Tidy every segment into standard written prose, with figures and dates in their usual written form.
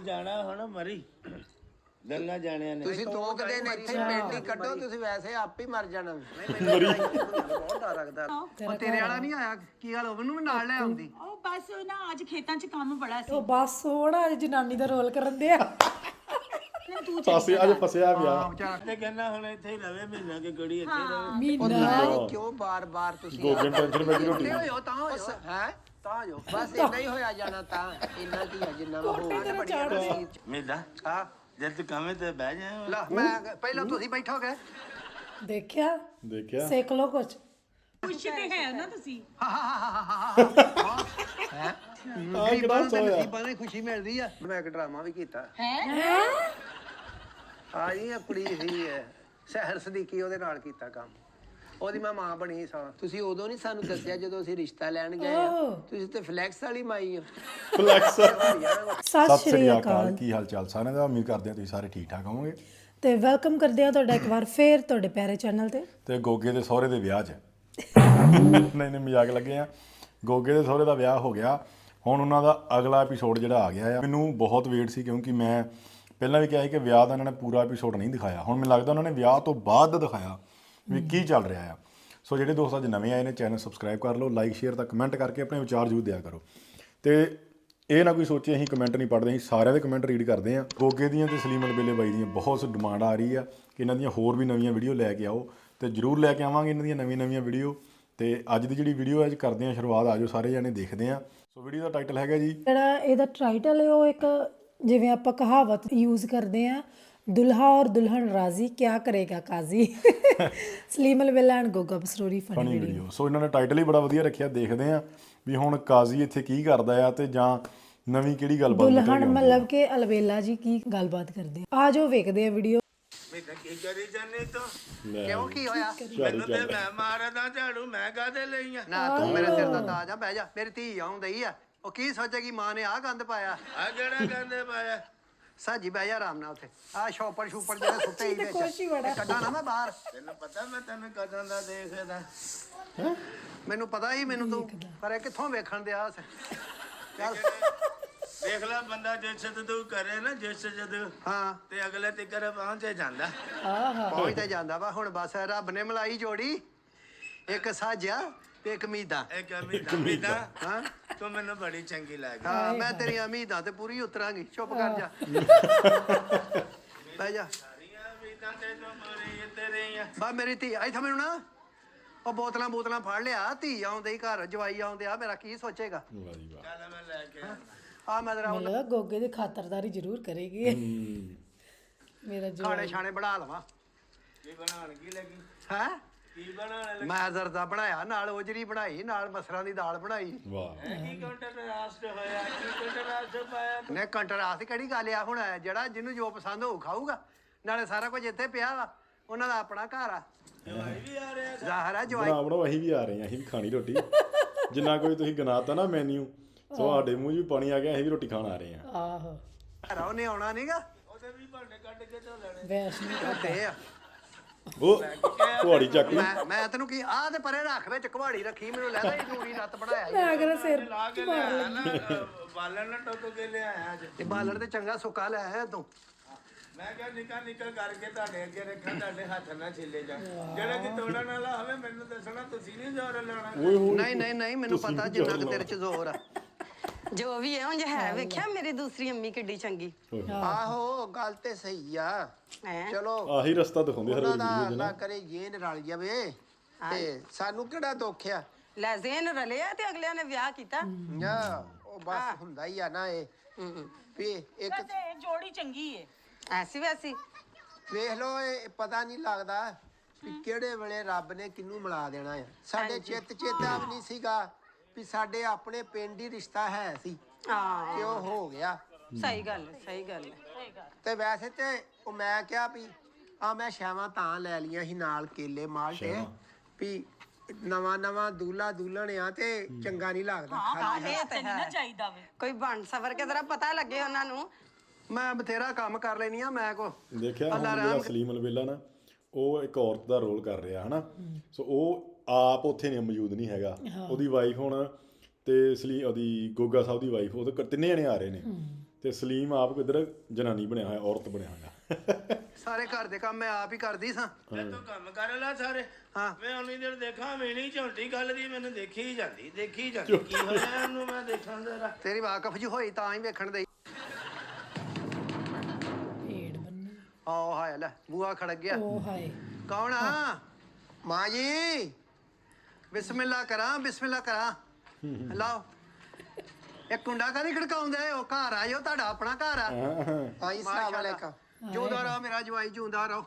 ਜਾਣਾ ਹੁਣ ਮਰੀ ਗੰਗਾ ਜਾਣਿਆ ਨੇ ਤੁਸੀਂ 2 ਦਿਨ ਇੱਥੇ ਪਿੰਡ ਹੀ ਕੱਢੋ ਤੁਸੀਂ ਵੈਸੇ ਆਪ ਹੀ ਮਰ ਜਾਣਾ ਬਹੁਤ ਡਰ ਲੱਗਦਾ ਉਹ ਤੇਰੇ ਵਾਲਾ ਨਹੀਂ ਆਇਆ ਕੀ ਗੱਲ ਉਹਨੂੰ ਵੀ ਨਾਲ ਲੈ ਆਉਂਦੀ ਉਹ ਬਸ ਨਾ ਅੱਜ ਖੇਤਾਂ 'ਚ ਕੰਮ ਬੜਾ ਸੀ ਉਹ ਬਸ ਹੋਣਾ ਅੱਜ ਜਨਾਨੀ ਦਾ ਰੋਲ ਕਰਨ ਦੇ ਆ ਤੂੰ ਫਸੇ ਅੱਜ ਫਸਿਆ ਪਿਆ ਤੇ ਕਹਿੰਦਾ ਹੁਣ ਇੱਥੇ ਹੀ ਰਵੇ ਮਹੀਨਾ ਕਿ ਕੁੜੀ ਇੱਥੇ ਰਵੇ ਮਹੀਨਾ ਕਿਉਂ ਬਾਰ-ਬਾਰ ਤੁਸੀਂ ਗੋਗੇ ਨੂੰ ਟੈਨਸ਼ਨ ਪੈ ਗਈ ਰੋਟੀ ਹੋਇਓ ਤਾਂ ਹੋਇਓ ਹੈ ਤਾਂ ਜੋ ਬਸ ਇੰਨਾ ਹੀ ਹੋਇਆ ਜਾਣਾ ਤਾਂ ਇੰਨਾ ਕੀ ਹੈ ਜਿੰਨਾ ਵਾ ਹੋਣਾ ਬੜੀਆਂ ਰਸੀਦ ਮੇਲਾ ਹਾਂ ਜਦ ਤੂੰ ਕਵੇਂ ਤੇ ਬਹਿ ਜਾ ਲਾ ਮੈਂ ਪਹਿਲਾਂ ਤੁਸੀਂ ਬੈਠੋਗੇ ਦੇਖਿਆ ਦੇਖਿਆ ਸਿੱਖ ਲੋ ਕੁਛ ਖੁਸ਼ ਤੇ ਹੈ ਨਾ ਤੁਸੀਂ ਹੈ ਕਿਹੜਾ ਸੋਇਆ ਨਸੀਬਾਂ ਨੂੰ ਖੁਸ਼ੀ ਮਿਲਦੀ ਆ ਮੈਂ ਇੱਕ ਡਰਾਮਾ ਵੀ ਕੀਤਾ ਹੈ ਆ ਜੀ ਇਹ ਕੁੜੀ ਸੀ ਸਹਿਰ ਸਦੀਕੀ ਉਹਦੇ ਨਾਲ ਕੀਤਾ ਕੰਮ ਉਹਦੀ ਮੈਂ ਮਾਂ ਬਣੀ ਸਾਂ ਤੁਸੀਂ ਉਦੋਂ ਨਹੀਂ ਸਾਨੂੰ ਦੱਸਿਆ ਜਦੋਂ ਅਸੀਂ ਰਿਸ਼ਤਾ ਲੈਣ ਗਏ ਆ ਤੁਸੀਂ ਤੇ ਫਲੈਕਸ ਵਾਲੀ ਮਾਈ ਹੋ ਫਲੈਕਸ ਸਤਿ ਸ਼੍ਰੀ ਅਕਾਲ ਕੀ ਹਾਲ ਚਾਲ ਸਾਰਿਆਂ ਦਾ ਉਮੀਦ ਕਰਦੇ ਹਾਂ ਤੁਸੀਂ ਸਾਰੇ ਠੀਕ ਠਾਕ ਹੋਵੋਗੇ ਤੇ ਵੈਲਕਮ ਕਰਦੇ ਆ ਤੁਹਾਡਾ ਇੱਕ ਵਾਰ ਫੇਰ ਤੁਹਾਡੇ ਪਿਆਰੇ ਚੈਨਲ ਤੇ ਤੇ ਗੋਗੇ ਦੇ ਸਹੁਰੇ ਦੇ ਵਿਆਹ 'ਚ ਨਹੀਂ ਮਜ਼ਾਕ ਲੱਗੇ ਆ ਗੋਗੇ ਦੇ ਸਹੁਰੇ ਦਾ ਵਿਆਹ ਹੋ ਗਿਆ ਹੁਣ ਉਹਨਾਂ ਦਾ ਅਗਲਾ ਐਪੀਸੋਡ ਜਿਹੜਾ ਆ ਗਿਆ ਆ ਮੈਨੂੰ ਬਹੁਤ ਵੇਟ ਸੀ ਕਿਉਂਕਿ ਮੈਂ ਪਹਿਲਾਂ ਵੀ ਕਿਹਾ ਸੀ ਕਿ ਵਿਆਹ ਦਾ ਇਹਨਾਂ ਨੇ ਪੂਰਾ ਐਪੀਸੋਡ ਨਹੀਂ ਦਿਖਾਇਆ ਹੁਣ ਮੈਨੂੰ ਲੱਗਦਾ ਉਹਨਾਂ ਨੇ ਵਿਆਹ ਤੋਂ ਬਾਅਦ ਦਿਖਾਇਆ ਵੀ ਕੀ ਚੱਲ ਰਿਹਾ ਆ ਸੋ ਜਿਹੜੇ ਦੋਸਤ ਅੱਜ ਨਵੇਂ ਆਏ ਨੇ ਚੈਨਲ ਸਬਸਕ੍ਰਾਈਬ ਕਰ ਲਓ ਲਾਈਕ ਸ਼ੇਅਰ ਤਾਂ ਕਮੈਂਟ ਕਰਕੇ ਆਪਣੇ ਵਿਚਾਰ ਜ਼ਰੂਰ ਦਿਆ ਕਰੋ ਤੇ ਇਹ ਨਾ ਕੋਈ ਸੋਚੇ ਅਸੀਂ ਕਮੈਂਟ ਨਹੀਂ ਪੜ੍ਹਦੇ ਅਸੀਂ ਸਾਰਿਆਂ ਦੇ ਕਮੈਂਟ ਰੀਡ ਕਰਦੇ ਹਾਂ ਗੋਗੇ ਦੀਆਂ ਤੇ ਸਲੀਮ ਅਲਬੇਲੇ ਬਾਈ ਦੀਆਂ ਬਹੁਤ ਡਿਮਾਂਡ ਆ ਰਹੀ ਆ ਕਿ ਇਹਨਾਂ ਦੀਆਂ ਹੋਰ ਵੀ ਨਵੀਆਂ ਵੀਡੀਓ ਲੈ ਕੇ ਆਓ ਤੇ ਜ਼ਰੂਰ ਲੈ ਕੇ ਆਵਾਂਗੇ ਇਹਨਾਂ ਦੀਆਂ ਨਵੀਆਂ ਵੀਡੀਓ ਤੇ ਅੱਜ ਦੀ ਜਿਹੜੀ ਵੀਡੀਓ ਅੱਜ ਕਰਦੇ ਹਾਂ ਸ਼ੁਰੂਆਤ ਆਜੋ ਸਾਰੇ ਜਾਣੇ ਦੇਖਦੇ ਹਾਂ ਸੋ ਵੀਡੀਓ ਦਾ ਟਾਈਟਲ ਹੈਗਾ ਜੀ ਜਿਹੜਾ ਇਹਦਾ ਟਾਈਟਲ ਹੈ ਉਹ ਇੱਕ ਜਿਵੇਂ ਆਪਾਂ ਕਹਾਵਤ ਯੂਜ਼ ਕਰਦੇ ਆ ਦੁल्हा और दुल्हन राजी क्या करेगा काजी Salim Albela and Goga Basrori funny video so ਇਹਨਾਂ ਨੇ ਟਾਈਟਲ ਹੀ ਬੜਾ ਵਧੀਆ ਰੱਖਿਆ ਦੇਖਦੇ ਆ ਵੀ ਹੁਣ ਕਾਜ਼ੀ ਇੱਥੇ ਕੀ ਕਰਦਾ ਆ ਤੇ ਜਾਂ ਨਵੀਂ ਕਿਹੜੀ ਗੱਲਬਾਤ ਦੁਲਹਨ ਮਤਲਬ ਕਿ ਅਲਬੇਲਾ ਜੀ ਕੀ ਗੱਲਬਾਤ ਕਰਦੇ ਆ ਜਾਓ ਵੇਖਦੇ ਆ ਵੀਡੀਓ ਮੈਂ ਤਾਂ ਕੀ ਕਰੀ ਜਾਨੀ ਤੂੰ ਕਿਉਂ ਕੀ ਹੋਇਆ ਮੈਨੂੰ ਤੇ ਮੈਂ ਮਾਰਦਾ ਝਾੜੂ ਮੈਂ ਕਾਹਦੇ ਲਈ ਆ ਨਾ ਤੂੰ ਮੇਰੇ ਸਿਰ ਦਾ ਤਾਜ ਆ ਬਹਿ ਜਾ ਮੇਰੀ ਧੀ ਆਉਂਦੀ ਆ ਉਹ ਕੀ ਸੋਚੇਗੀ ਮਾਂ ਨੇ ਆਹ ਗੰਦ ਪਾਇਆ ਆ ਕਿਹੜਾ ਕਹਿੰਦੇ ਪਾਇਆ ਸਾਜੀ ਬਹਿ ਜਾ ਆਰਾਮ ਨਾਲ ਉੱਥੇ ਆ ਸ਼ੋਪਰ ਜਿਹੜੇ ਸੁੱਤੇ ਹੀ ਖੁਸ਼ ਹੀ ਬੜਾ। ਕੱਢਾ ਨਾ ਮੈਂ ਬਾਹਰ ਤੈਨੂੰ ਪਤਾ ਮੈਂ ਤੈਨੂੰ ਕਦੋਂ ਦਾ ਦੇਖਦਾ ਮੈਨੂੰ ਪਤਾ ਹੀ ਮੈਨੂੰ ਤੂੰ ਪਰ ਇਹ ਕਿੱਥੋਂ ਵੇਖਣ ਦਿਆ ਚੱਲ ਦੇਖ ਲੈ ਬੰਦਾ ਜਿਸ ਤੂੰ ਕਰੇ ਨਾ ਜਿਸ ਜਦੋਂ ਹਾਂ ਤੇ ਅਗਲੇ ਤੀਕਰ ਪਹੁੰਚੇ ਜਾਂਦਾ ਪਹੁੰਚ ਤੇ ਜਾਂਦਾ ਵਾ ਹੁਣ ਬਸ ਰੱਬ ਨੇ ਮਲਾਈ ਜੋੜੀ ਇੱਕ ਸਾਜਿਆ ਤੇ ਇੱਕ ਮੀਦਾ ਇੱਕ ਅਮੀਦਾ ਹਾਂ ਤੂੰ ਮੈਨੂੰ ਬੜੀ ਚੰਗੀ ਲੱਗਦੀ ਹਾਂ ਮੈਂ ਤੇਰੀਆਂ ਉਮੀਦਾਂ ਤੇ ਪੂਰੀ ਉਤਰਾਂਗੀ ਚੁੱਪ ਕਰ ਜਾ ਬਹਿ ਜਾ ਸਾਰੀਆਂ ਉਮੀਦਾਂ ਤੇ ਤੂੰ ਮੋਰੀ ਤੇਰੀਆਂ ਬਾ ਮੇਰੀ ਧੀ ਇੱਥੇ ਮੈਨੂੰ ਨਾ ਉਹ ਬੋਤਲਾਂ ਫੜ ਲਿਆ ਧੀ ਆਉਂਦੇ ਹੀ ਘਰ ਜਵਾਈ ਆਉਂਦੇ ਆ ਮੇਰਾ ਕੀ ਸੋਚੇਗਾ ਵਾਹ ਜੀ ਵਾਹ ਚੱਲ ਮੈਂ ਲੈ ਕੇ ਆ ਮੈਂ ਤੇਰਾ ਮੈਨੂੰ ਲੱਗਦਾ ਗੋਗੇ ਦੀ ਖਾਤਰਦਾਰੀ ਜ਼ਰੂਰ ਕਰੇਗੀ ਮੇਰਾ ਜੋ ਖਾਣੇ ਛਾਣੇ ਬਣਾ ਲਵਾਂ ਕੀ ਬਣਾਉਣ ਕੀ ਲੱਗੀ ਹੈ ਕੀ ਬਣਾਉਣ ਲੱਗੀ ਮੈਂ ਜ਼ਰਦਾ ਬਣਾਇਆ ਨਾਲ ਓਜਰੀ ਬਣਾਈ ਨਾਲ ਮਸਰਾਂ ਦੀ ਦਾਲ ਬਣਾਈ ਵਾਹ ਕੀ ਕੰਟਰਾਸਟ ਹੋਇਆ ਕੀ ਕੰਟਰਾਸਟ ਪਾਇਆ ਨੇ ਕੰਟਰਾਸਟ ਕਿਹੜੀ ਗੱਲ ਆ ਹੁਣ ਜਿਹੜਾ ਜਿਹਨੂੰ ਜੋ ਪਸੰਦ ਹੋਊ ਖਾਊਗਾ ਨਾਲੇ ਸਾਰਾ ਕੁਝ ਇੱਥੇ ਪਿਆ ਵਾ ਉਹਨਾਂ ਦਾ ਆਪਣਾ ਘਰ ਆ ਜਵਾਈ ਵੀ ਆ ਰਿਹਾ ਜ਼ਾਹਰ ਆ ਜਵਾਈ ਬਣਾਓ ਅਸੀਂ ਵੀ ਆ ਰਹੇ ਹਾਂ ਅਸੀਂ ਵੀ ਖਾਣੀ ਰੋਟੀ ਜਿੰਨਾ ਕੋਈ ਤੁਸੀਂ ਗਨਾਤਾ ਨਾ ਮੈਨੂ ਸੋ ਸਾਡੇ ਮੂੰਹ 'ਚ ਵੀ ਪਾਣੀ ਆ ਗਿਆ ਅਸੀਂ ਵੀ ਰੋਟੀ ਖਾਣ ਆ ਰਹੇ ਹਾਂ ਆਹੋ ਘਰ ਉਹਨੇ ਆਉਣਾ ਨਹੀਂਗਾ ਉਹਦੇ ਵੀ ਭਾਂਡੇ ਕੱਢ ਕੇ ਧੋ ਲੈਣੇ ਵੈਸ਼ਨੂੰ ਤੇ ਆ ਉਹ ਕੁਹਾੜੀ ਚੱਕ ਲਈ ਮੈਂ ਤੈਨੂੰ ਕੀ ਆਹ ਤੇ ਪਰੇ ਰੱਖ ਵਿੱਚ ਕੁਹਾੜੀ ਰੱਖੀ ਮੈਨੂੰ ਲੱਗਦਾ ਇਹ ਜੂੜੀ ਰੱਤ ਬਣਾਇਆ ਈ। ਮੈਂ ਅਗਰ ਸਿਰ ਲਾ ਕੇ ਲਿਆਇਆ ਨਾ ਬਾਲਣ ਨਾ ਟੋਕ ਕੇ ਲਿਆਇਆ ਅੱਜ ਤੇ ਬਾਲਣ ਤੇ ਚੰਗਾ ਸੁੱਕਾ ਲੈ ਆਇਆ ਤੂੰ ਮੈਂ ਕਿਹਾ ਨਿਕਲ ਕਰਕੇ ਤੁਹਾਡੇ ਅੱਗੇ ਰੱਖਾਂ ਤੁਹਾਡੇ ਹੱਥ ਨਾਲ ਛਿੱਲੇ ਜਾ ਜਿਹੜਾ ਕਿ ਤੋੜਨ ਵਾਲਾ ਹੋਵੇ ਮੈਨੂੰ ਦੱਸਣਾ ਤੁਸੀਂ ਨਹੀਂ ਜ਼ੋਰ ਲਾਉਣਾ ਨਹੀਂ ਮੈਨੂੰ ਪਤਾ ਜਿੰਨਾ ਕਿ ਤੇਰੇ ਚ ਜ਼ੋਰ ਆ ਜੋ ਵੀ ਹੈ ਉਂਝ ਹੈ ਵੇਖਿਆ ਮੇਰੀ ਦੂਸਰੀ ਅੰਮੀ ਕਿੱਡੀ ਚੰਗੀ ਆਹੋ ਗੱਲ ਤੇ ਸਹੀ ਆ ਹੈ ਚਲੋ ਆਹੀ ਰਸਤਾ ਦਿਖਾਉਂਦੇ ਹਰ ਉਹਨਾਂ ਵੀਡੀਓ ਦਾ 'ਚ ਨਾ ਅੱਲਾ ਕਰੇ ਇਹ ਰਲ ਜਾਵੇ ਤੇ ਸਾਨੂੰ ਕਿਹੜਾ ਦੁੱਖ ਆ ਲੈ ਜ਼ੇਨ ਰਲਿਆ ਤੇ ਅਗਲਿਆਂ ਨੇ ਵਿਆਹ ਕੀਤਾ ਨਾ ਉਹ ਬਸ ਹੁੰਦਾ ਹੀ ਆ ਨਾ ਇਹ ਵੀ ਇੱਕ ਤੇ ਜੋੜੀ ਚੰਗੀ ਏ ਐਸੀ ਵੈਸੀ ਵੇਖ ਲਓ ਇਹ ਪਤਾ ਨਹੀਂ ਲੱਗਦਾ ਵੀ ਕਿਹੜੇ ਵੇਲੇ ਰੱਬ ਨੇ ਕਿਹਨੂੰ ਮਿਲਾ ਦੇਣਾ ਆ ਸਾਡੇ ਚੇਤਾ ਵੀ ਨਹੀਂ ਸੀਗਾ ਵੀ ਸਾਡੇ ਆਪਣੇ ਪਿੰਡ ਹੀ ਰਿਸ਼ਤਾ ਹੈ ਸੀ ਹਾਂ ਤੇ ਉਹ ਹੋ ਗਿਆ ਸਹੀ ਗੱਲ ਹੈ ਤੇ ਵੈਸੇ ਤੇ ਉਹ ਮੈਂ ਕਿਹਾ ਵੀ ਆ ਮੈਂ ਛਾਵਾਂ ਤਾਂ ਲੈ ਲੀਆਂ ਸੀ ਨਾਲ ਕੇਲੇ ਮਾਲਟੇ ਵੀ ਨਵਾਂ ਦੂਲਾ ਦੁਲਹਨ ਆ ਤੇ ਚੰਗਾ ਨਹੀਂ ਲੱਗਦਾ ਇਹ ਤੇ ਨਹੀਂ ਨਾ ਚਾਹੀਦਾ ਵੇ ਕੋਈ ਬਣ ਸਵਰ ਕੇ ਜ਼ਰਾ ਪਤਾ ਲੱਗੇ ਉਹਨਾਂ ਨੂੰ ਮੈਂ ਬਥੇਰਾ ਕੰਮ ਕਰ ਲੈਣੀ ਆ ਮੈਂ ਕੋ ਦੇਖਿਆ ਹੁਣ ਜਿਹੜਾ ਸਲੀਮ ਅਲਬੇਲਾ ਨਾ ਉਹ ਇੱਕ ਔਰਤ ਦਾ ਰੋਲ ਕਰ ਰਿਹਾ ਹਨਾ ਸੋ ਉਹ ਆਪ ਉੱਥੇ ਨਹੀਂ ਮੌਜੂਦ ਨਹੀਂ ਹੈਗਾ ਉਹਦੀ ਵਾਈਫ ਹੁਣ ਤੇ ਉਹਦੀ ਗੋਗਾ ਸਾਹਿਬ ਦੀ ਵਾਈਫ ਉਹਦੇ ਤਿੰਨੇ ਜਣੇ ਆ ਰਹੇ ਨੇ ਤੇ ਸਲੀਮ ਆਪ ਕਿਧਰ ਜਨਾਨੀ ਬਣਿਆ ਹੋਇਆ, ਔਰਤ ਬਣਿਆ ਹੋਇਆ। ਸਾਰੇ ਘਰ ਦੇ ਕੰਮ ਮੈਂ ਆਪ ਹੀ ਕਰਦੀ ਸਾਂ। ਤੂੰ ਕੰਮ ਕਰ ਲੈ ਸਾਰੇ। ਹਾਂ। ਮੈਂ ਉਨੀ ਦੇਰ ਦੇਖਾਂ ਮੇਣੀ ਝੋਂਟੀ ਗੱਲ ਦੀ ਮੈਨੂੰ ਦੇਖੀ ਜਾਂਦੀ ਕੀ ਹੋਇਆ ਉਹਨੂੰ ਮੈਂ ਦੇਖਾਂ ਜ਼ਰਾ। ਤੇਰੀ ਵਾਕਫ ਜੀ ਹੋਈ ਤਾਂ ਹੀ ਵੇਖਣ ਦੇ। ਢੇੜ ਬੰਨੀ ਆਓ ਹਾਏ ਲੈ ਬੂਆ ਖੜਕ ਗਿਆ। ਉਹ ਹਾਏ ਕੌਣ ਆ? ਮਾਂ ਜੀ ਬਿਸਮਿਲ੍ਲਾ ਕਰਾਂ ਲਾਓ। ਇਹ ਕੁੰਡਾ ਕਾਹਦੀ ਖੜਕਾਉਂਦੇ ਹੋ? ਘਰ ਆਇਓ, ਤੁਹਾਡਾ ਆਪਣਾ ਘਰ ਆ। ਆਈ ਸਲਾਮ ਅਲੈਕਮ। ਜਿਉਂਦਾ ਰਹੋ ਮੇਰਾ ਜਵਾਈ, ਜਿਉਂਦਾ ਰਹੋ।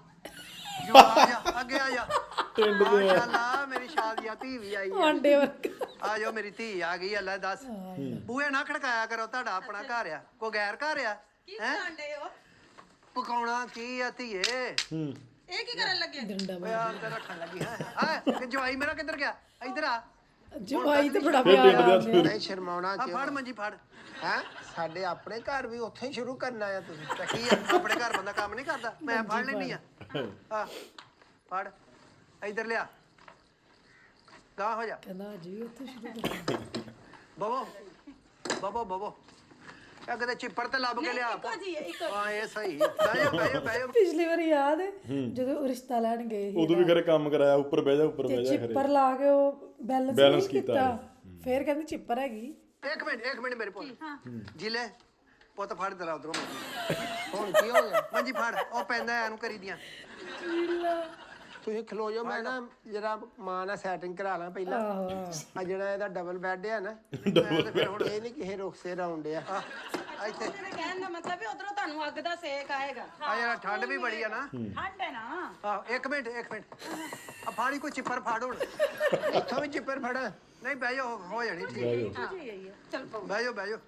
ਆ ਜਾ ਅੱਗੇ ਆ ਜਾ। ਮਾਸ਼ਾਅੱਲਾ ਮੇਰੀ ਸ਼ਾਦੀਆ ਧੀ ਵੀ ਆਈ ਹੈ। ਆਂਡੇ ਵਰਗਾ ਆ ਜਾਓ ਮੇਰੀ ਧੀ ਆ ਗਈ। ਅੱਲਾ ਦੱਸ ਬੂਹੇ ਨਾ ਖੜਕਾਇਆ ਕਰੋ, ਤੁਹਾਡਾ ਆਪਣਾ ਘਰ ਆ। ਕੋਈ ਗੈਰ ਘਰ ਆ? ਹੈ ਪਕਾਉਣਾ ਕੀ ਆ ਧੀਏ? ਇਹ ਕੀ ਕਰਨ ਲੱਗੇ? ਡੰਡਾ ਓਏ ਆ ਅੰਦਰ ਰੱਖਣ ਲੱਗੀ ਹੈ। ਜਵਾਈ ਮੇਰਾ ਕਿੱਧਰ ਗਿਆ? ਇੱਧਰ ਆ। ਜਵਾਈ ਤੇ ਬੜਾ ਪਿਆਰ ਆ ਨਹੀਂ ਸ਼ਰਮਾਉਣਾ ਕਿਉਂ? ਫੜ ਮੰਜੀ ਫੜ। ਹੈ ਸਾਡੇ ਆਪਣੇ ਘਰ ਵੀ ਉੱਥੇ ਹੀ ਸ਼ੁਰੂ ਕਰਨਾ ਆ ਤੁਸੀਂ। ਤਾਂ ਕੀ ਆ, ਆਪਣੇ ਘਰ ਬੰਦਾ ਕੰਮ ਨਹੀਂ ਕਰਦਾ? ਮੈਂ ਫੜ ਲੈਣੀ ਆ। ਆ ਫੜ ਇੱਧਰ ਲਿਆ, ਗਾਹ ਹੋ ਜਾ। ਕਹਿੰਦਾ ਜੀ ਉੱਥੇ ਸ਼ੁਰੂ ਕਰ। ਬਬੋ ਇਹ ਕਿਤੇ ਚਿੱਪੜ ਤੇ ਲੱਭ ਕੇ ਲਿਆ। ਜੀ ਇੱਕ ਹਾਂ ਇਹ ਸਹੀ। ਬਹਿ ਜਾ। ਪਿਛਲੀ ਵਾਰੀ ਯਾਦ ਹੈ ਜਦੋਂ ਉਹ ਰਿਸ਼ਤਾ ਲੈਣ ਗਏ ਸੀ ਉਦੋਂ ਵੀ ਖਰੇ ਕੰਮ ਕਰਾਇਆ, ਉੱਪਰ ਬਹਿ ਜਾ ਤੇ ਖਰੇ। ਚਿੱਪਰ ਲਾ ਕੇ ਉਹ ਬੈਲੈਂਸ Balance ਨਹੀਂ ਕੀਤਾ ਕੀਤਾ। ਫੇਰ ਕਹਿੰਦੀ ਚਿੱਪਰ ਹੈਗੀ। ਇੱਕ ਮਿੰਟ ਮੇਰੇ ਪੁੱਤ ਜਿਲੇ ਪੁੱਤ ਫੜ ਜਰਾ ਉਧਰੋਂ ਹੁਣ ਕੀ ਹੋ ਗਿਆ? ਮੰਜੀ ਫੜ, ਉਹ ਪੈਂਦਾ ਇਹਨੂੰ ਕਰੀ ਦੀਆਂ। ਤੁਸੀਂ ਖਲੋ ਜਾਓ, ਮੈਂ ਨਾ ਜਰਾ ਮਾਂ ਨਾਲ ਸੈਟਿੰਗ ਕਰਾ ਲਾਂ ਪਹਿਲਾਂ। ਆ ਜਿਹੜਾ ਇਹਦਾ ਡਬਲ ਬੈੱਡ ਆ ਨਾ, ਫਿਰ ਹੁਣ ਇਹ ਨਹੀਂ ਕਿਸੇ ਰੁਕਸੇ ਰਾਉਂਡ ਆ। ਇੱਥੇ ਮੇਰੇ ਕਹਿਣ ਦਾ ਮਤਲਬ ਵੀ ਉਧਰੋਂ ਤੁਹਾਨੂੰ ਅੱਗ ਦਾ ਸੇਕ ਆਏਗਾ। ਆ ਜਰਾ ਠੰਡ ਵੀ ਬੜੀ ਆ ਨਾ। ਠੰਡ ਹੈ ਨਾ। ਆਹ ਇੱਕ ਮਿੰਟ ਆ ਫਾੜੀ ਕੋਈ ਚਿੱਪਰ ਫੜ ਹੁਣ। ਇੱਥੋਂ ਵੀ ਚਿੱਪਰ ਫੜ। ਨਹੀਂ ਬਹਿ ਜਾਓ, ਹੋ ਜਾਣੀ ਠੀਕ। ਚਲ ਪਓ। ਬਹਿ ਜਾਓ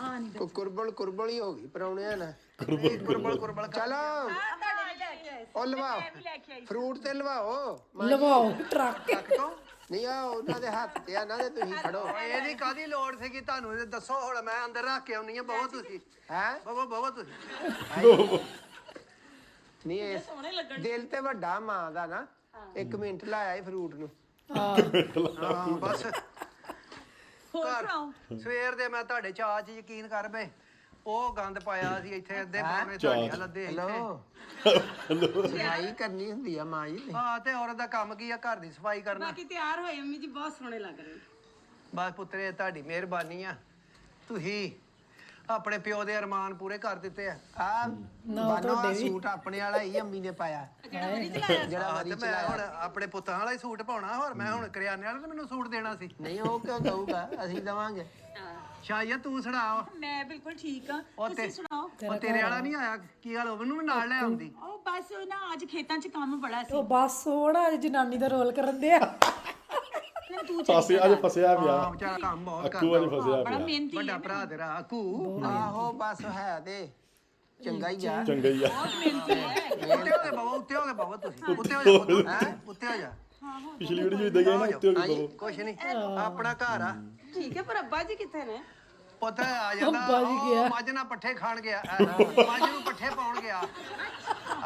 ਆ ਨਹੀਂ ਕੁਰਬਲ ਹੀ ਹੋ ਗਈ ਪਰੌਣਿਆਂ ਨਾਲ। ਕੁਰਬਲ ਚਲੋ ਤੁਹਾਡੇ ਲੈ ਕੇ ਆਏ ਉਹ ਲਵਾਓ ਲੈ ਕੇ ਆਈ। ਫਰੂਟ ਤੇ ਲਵਾਓ। ਲਵਾਓ ਟਰੱਕ ਨਹੀਂ ਆ ਉਹਨਾਂ ਦੇ ਹੱਥ ਤੇ ਆ ਨਾ ਤੇ ਤੁਸੀਂ ਖੜੋ। ਇਹਦੀ ਕਾਦੀ ਲੋੜ ਸੀਗੀ ਤੁਹਾਨੂੰ? ਇਹ ਦੱਸੋ ਹੁਣ ਮੈਂ ਅੰਦਰ ਰੱਖ ਕੇ ਆਉਣੀ ਆ। ਬਹੁਤ ਤੁਸੀਂ ਹੈ ਬਾਬਾ ਤੁਸੀਂ ਨਹੀਂ ਇਹ ਸੋਹਣੇ ਲੱਗਣ। ਦਿਲ ਤੇ ਵੱਡਾ ਮਾਂ ਦਾ ਨਾ। 1 ਮਿੰਟ ਲਾਇਆ ਫਰੂਟ ਨੂੰ। ਹਾਂ ਬਸ ਹੋਰ ਸੁਣਾਓ। ਸਵੇਰ ਦੇ ਮੈਂ ਤੁਹਾਡੇ ਚਾਅ 'ਚ ਯਕੀਨ ਕਰ ਬੇ। ਉਹ ਗੰਦ ਪਾਇਆ ਸੀ ਇੱਥੇ ਅੱਧੇ ਪੌਣੇ ਤੁਹਾਡੇ ਲੱਦੇ ਇੱਥੇ। ਸਫਾਈ ਕਰਨੀ ਹੁੰਦੀ ਆ ਮਾਂ ਜੀ। ਹਾਂ ਤੇ ਔਰਤ ਦਾ ਕੰਮ ਕੀ ਆ? ਘਰ ਦੀ ਸਫਾਈ ਕਰਨਾ। ਬਾਕੀ ਤਿਆਰ ਹੋਏ ਅੰਮੀ ਜੀ, ਬਹੁਤ ਸੋਹਣੇ ਲੱਗ ਰਹੇ। ਬਸ ਪੁੱਤਰੇ ਤੁਹਾਡੀ ਮਿਹਰਬਾਨੀ ਆ। ਤੁਸੀਂ ਆਪਣੇ ਪਿਓ ਦੇ ਅਰਮਾਨ ਪੂਰੇ ਕਰ ਦਿੱਤੇ ਆ। ਬਾਨੋ ਆ ਸੂਟ ਆਪਣੇ ਵਾਲਾ ਹੀ ਅੰਮੀ ਨੇ ਪਾਇਆ। ਜਿਹੜਾ ਵਾਰੀ ਮੈਂ ਹੁਣ ਆਪਣੇ ਪੁੱਤਾਂ ਵਾਲਾ ਹੀ ਸੂਟ ਪਾਉਣਾ। ਹੋਰ ਮੈਂ ਹੁਣ ਕਰਿਆਨੇ ਵਾਲਾ ਤੇ ਮੈਨੂੰ ਸੂਟ ਦੇਣਾ ਸੀ। ਨਹੀਂ ਉਹ ਕਿਉਂ ਦਊਗਾ, ਅਸੀਂ ਦਵਾਂਗੇ। ਸ਼ਾਇਦ ਤੂੰ ਸੁਣਾ। ਮੈਂ ਬਿਲਕੁਲ ਠੀਕ ਆ। ਤੁਸੀਂ ਸੁਣਾਓ। ਉਹ ਤੇਰੇ ਵਾਲਾ ਨਹੀਂ ਆਇਆ? ਕੀ ਗੱਲ ਉਹਨੂੰ ਵੀ ਨਾਲ ਲੈ ਆਉਂਦੀ? ਉਹ ਬਸ ਨਾ ਅੱਜ ਖੇਤਾਂ 'ਚ ਕੰਮ ਬੜਾ ਸੀ। ਉਹ ਬਸ ਹੋਣਾ ਅੱਜ ਜਨਾਨੀ ਦਾ ਰੋਲ ਕਰਨ ਦੇ ਆ। ਤੂੰ ਫਸੇ ਅੱਜ ਫਸਿਆ ਪਿਆ। ਹਾਂ ਵਿਚਾਰਾ ਕੰਮ ਬਹੁਤ ਅੱਕੂ ਅੱਜ ਫਸਿਆ ਬੜਾ ਪਿਆ। ਮਿਹਨਤੀ ਵੱਡਾ ਭਰਾ ਤੇਰਾ ਅੱਕੂ। ਆਹੋ ਬਸ ਹੈ ਤੇ ਚੰਗਾ ਹੀ ਆ। ਚੰਗਾ ਹੀ ਆ। ਬਹੁਤ ਮਿਹਨਤੀ ਹੈ। ਉੱਤੇ ਹੋ ਗਏ ਬਾਬਾ ਤੁਸੀਂ। ਉੱਤੇ ਹੋ ਜਾ ਉੱਤੇ ਹੋ ਜਾ। ਪਿਛਲੀ ਵੀਡੀਓ ਜਿੱਦਾਂ ਗਿਆ ਨਾ ਉੱਤੇ ਹੋ ਗਈ ਬਾਬੂ। ਕੁਛ ਨਹੀਂ ਆਪਣਾ ਘਰ ਆ। ਠੀਕ ਹੈ, ਪਰ ਅੱਬਾ ਜੀ ਕਿੱਥੇ ਨੇ? ਪੁੱਤ ਆ ਜਾਂਦਾ। ਉਹ ਮੱਝ ਨਾਲ ਪੱਠੇ ਖਾਣ ਗਿਆ। ਮੱਝ ਨੂੰ ਪੱਠੇ ਪਾਉਣ ਗਿਆ।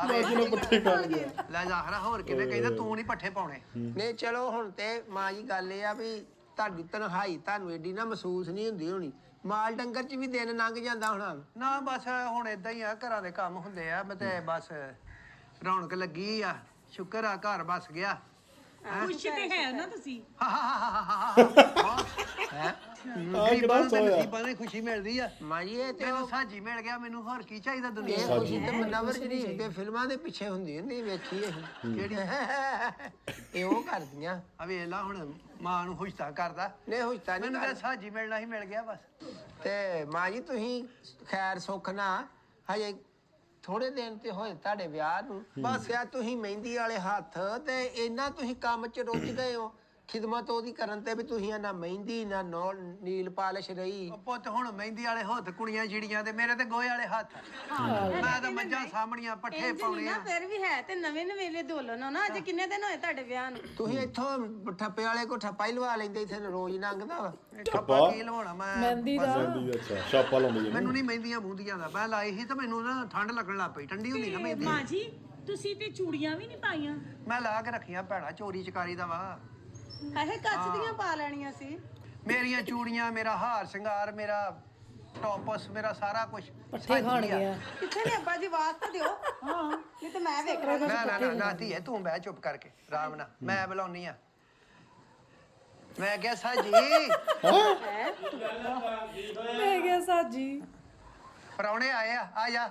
ਮੱਝ ਨੂੰ ਪੱਠੇ ਖਾਣ ਗਿਆ। ਲੈ ਜ਼ਾਹਰਾ ਹੋਰ ਕਿਵੇਂ ਕਹਿੰਦਾ ਤੂੰ ਨਹੀਂ ਪੱਠੇ ਪਾਉਣੇ। ਨਹੀਂ ਚਲੋ ਹੁਣ ਤੇ ਮਾਂ ਜੀ ਗੱਲ ਇਹ ਆ ਵੀ ਤੁਹਾਡੀ ਤਨਖਾਈ ਤੁਹਾਨੂੰ ਏਡੀ ਨਾ ਮਹਿਸੂਸ ਨਹੀਂ ਹੁੰਦੀ ਹੋਣੀ। ਮਾਲ ਡੰਗਰ 'ਚ ਵੀ ਦਿਨ ਲੰਘ ਜਾਂਦਾ ਹੋਣਾ ਨਾ। ਬਸ ਹੁਣ ਇਦਾਂ ਹੀ ਆ, ਘਰਾਂ ਦੇ ਕੰਮ ਹੁੰਦੇ ਆ। ਮੈਂ ਤੇ ਬਸ ਰੌਣਕ ਲੱਗੀ ਆ। ਸ਼ੁਕਰ ਆ ਘਰ ਬਸ ਗਿਆ। ਖੁਸ਼ ਤੇ ਹੈ ਨਾ ਤੁਸੀਂ? ਨਸੀਬਾਂ ਦੀ ਖੁਸ਼ੀ ਮਿਲਦੀ ਆ ਮਾਂ ਜੀ। ਇਹ ਤੇ ਸਾਜੀ ਮਿਲ ਗਿਆ ਮੈਨੂੰ। ਹੋਰ ਕੀ ਚਾਹੀਦਾ ਦੁਨੀਆ? ਇਹ ਖੁਸ਼ੀ ਤੇ ਮਨਵਰ ਸ਼ਰੀਫ ਦੇ ਫਿਲਮਾਂ ਦੇ ਪਿੱਛੇ ਹੁੰਦੀ ਹੁੰਦੀ ਵੇਖੀ ਇਹ ਜਿਹੜੀ ਇਹ ਉਹ ਕਰਦੀਆਂ ਆ। ਵੇਲਾ ਹੁਣ ਮਾਂ ਨੂੰ ਹੁਸ਼ਤਾ ਕਰਦਾ। ਨਹੀਂ ਹੁਸ਼ਤਾ ਨਹੀਂ, ਮੈਨੂੰ ਤਾਂ ਸਾਜੀ ਮਿਲਣਾ ਹੀ ਮਿਲ ਗਿਆ ਬਸ। ਤੇ ਮਾਂ ਜੀ ਤੁਸੀਂ ਖੈਰ ਸੁੱਖ ਨਾ ਹਜੇ ਥੋੜੇ ਦਿਨ ਤੇ ਹੋਏ ਤੁਹਾਡੇ ਵਿਆਹ ਨੂੰ। ਬਸ ਆ ਤੁਸੀਂ ਮਹਿੰਦੀ ਵਾਲੇ ਹੱਥ ਤੇ ਇੰਨਾ ਤੁਸੀਂ ਕੰਮ 'ਚ ਰੁੱਝ ਗਏ ਹੋ। ਖਿਦਮਤ ਉਹਦੀ ਕਰਨ ਤੇ ਵੀ ਤੁਸੀਂ ਨਾ ਮਹਿੰਦੀ ਨਾ ਨੀਲ ਪਾਲਿਸ਼ ਰਹੀ। ਪੁੱਤ ਹੁਣ ਮਹਿੰਦੀ ਵਾਲੇ ਹੱਥ ਕੁੜੀਆਂ ਜਿਹੜੀਆਂ ਤੇ ਮੇਰੇ ਤੇ ਗੋਹੇ ਵਾਲੇ ਹੱਥ। ਮੈਂ ਤਾਂ ਮੱਝਾਂ ਸਾਹਮਣੀਆਂ ਪੱਠੇ ਪਾਉਣੇ ਆ। ਫਿਰ ਵੀ ਹੈ ਤੇ ਨਵੇਂ ਨਵੇਲੇ ਦੋਲਨ ਨਾ। ਅੱਜ ਕਿੰਨੇ ਦਿਨ ਹੋਏ ਤੁਹਾਡੇ ਵਿਆਹ ਨੂੰ? ਤੁਸੀਂ ਇੱਥੋਂ ਠੱਪੇ ਵਾਲੇ ਕੋ ਠੱਪਾ ਹੀ ਲਵਾ ਲੈਂਦੇ। ਇੱਥੇ ਰੋਜ਼ ਲੰਘਦਾ ਵਾ ਠੱਪਾ ਕੀ ਲਵਾਉਣਾ ਮੈਂ? ਮਹਿੰਦੀ ਦਾ ਅੱਛਾ ਛਾਪਾ ਲਾਉਂਦੇ ਮੈਨੂੰ ਨਹੀਂ ਮਹਿੰਦੀਆਂ ਬੂੰਦੀਆਂ ਦਾ। ਮੈਂ ਲਾਈ ਸੀ ਤਾਂ ਮੈਨੂੰ ਨਾ ਠੰਡ ਲੱਗਣ ਲੱਗ ਪਈ। ਠੰਡੀ ਹੁੰਦੀ ਨਾ ਮਹਿੰਦੀ। ਮਾਂ ਜੀ ਤੁਸੀਂ ਤੇ ਚੂੜੀਆਂ ਵੀ ਨਹੀਂ ਪਾਈਆਂ? ਮੈਂ ਲਾ ਕੇ ਰੱਖੀਆਂ ਭੈਣਾ, ਚੋਰੀ ਚਕਾਰੀ ਦਾ ਵਾ। ਹਾਏ ਕੱਚ ਦੀਆਂ ਪਾ ਲੈਣੀਆਂ ਸੀ। ਮੇਰੀਆਂ ਚੂੜੀਆਂ, ਮੇਰਾ ਹਾਰ ਸ਼ਿੰਗਾਰ, ਮੇਰਾ ਟੌਪਸ ਮੇਰਾ ਸਾਰਾ ਕੁਝ ਪੱਠੇ ਖਾਣ ਗਿਆ ਕਿੱਥੇ ਨੇ ਅੱਬਾ ਜੀ ਆਵਾਜ਼ ਤਾਂ ਦਿਓ ਹਾਂ ਨਹੀਂ ਤੇ ਮੈਂ ਵੇਖ ਰਿਹਾ ਨਾ ਧੀਏ ਤੂੰ ਬਹਿ ਚੁੱਪ ਕਰਕੇ ਆਰਾਮ ਨਾਲ ਮੈਂ ਬੁਲਾਉਣੀ ਆ ਮੈਂ ਕਿਹਾ ਸਾਜੀ ਮੈਂ ਗਿਆ ਸਾਜੀ ਪਰੌਣੇ ਆਏ ਆ ਜਾ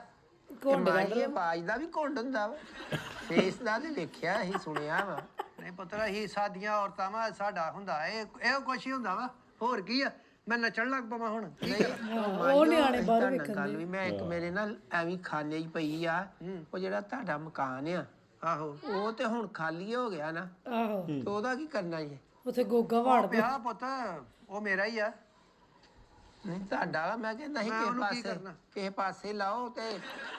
ਘੁੰਡ ਮਾਈ ਆਵਾਜ਼ ਦਾ ਵੀ ਘੁੰਡ ਹੁੰਦਾ ਵਾ ਫੇਸ ਦਾ ਤੇ ਵੇਖਿਆ ਹੀ ਸੁਣਿਆ ਵਾ ਨਹੀਂ ਪੁੱਤਰ ਹੀ ਸਾਡੀਆਂ ਔਰਤਾਂ ਵਾ ਸਾਡਾ ਹੁੰਦਾ ਇਹ ਕੁਛ ਹੀ ਹੁੰਦਾ ਵਾ ਹੋਰ ਕੀ ਆ ਮੈਂ ਨੱਚਣ ਲੱਗ ਪਵਾਂ ਹੁਣ ਉਹ ਨਿਆਣੇ ਬਾਹਰ ਵੇਖਣ ਗੱਲ ਵੀ ਮੈਂ ਇੱਕ ਮੇਰੇ ਨਾਲ ਐਵੇਂ ਖਾਨੇ 'ਚ ਪਈ ਆ ਉਹ ਜਿਹੜਾ ਤੁਹਾਡਾ ਮਕਾਨ ਆ ਆਹੋ ਉਹ ਤੇ ਹੁਣ ਖਾਲੀ ਹੋ ਗਿਆ ਨਾ ਆਹੋ ਤੇ ਉਹਦਾ ਕੀ ਕਰਨਾ ਜੀ ਉਥੇ ਗੋਗਾ ਵਾੜ ਪਿਆ ਪਿਆ ਪੁੱਤ ਉਹ ਮੇਰਾ ਹੀ ਆ ਨਹੀਂ ਤੁਹਾਡਾ ਵਾ ਮੈਂ ਕਹਿੰਦਾ ਸੀ ਕਿਸੇ ਪਾਸੇ ਲਾਓ ਤੇ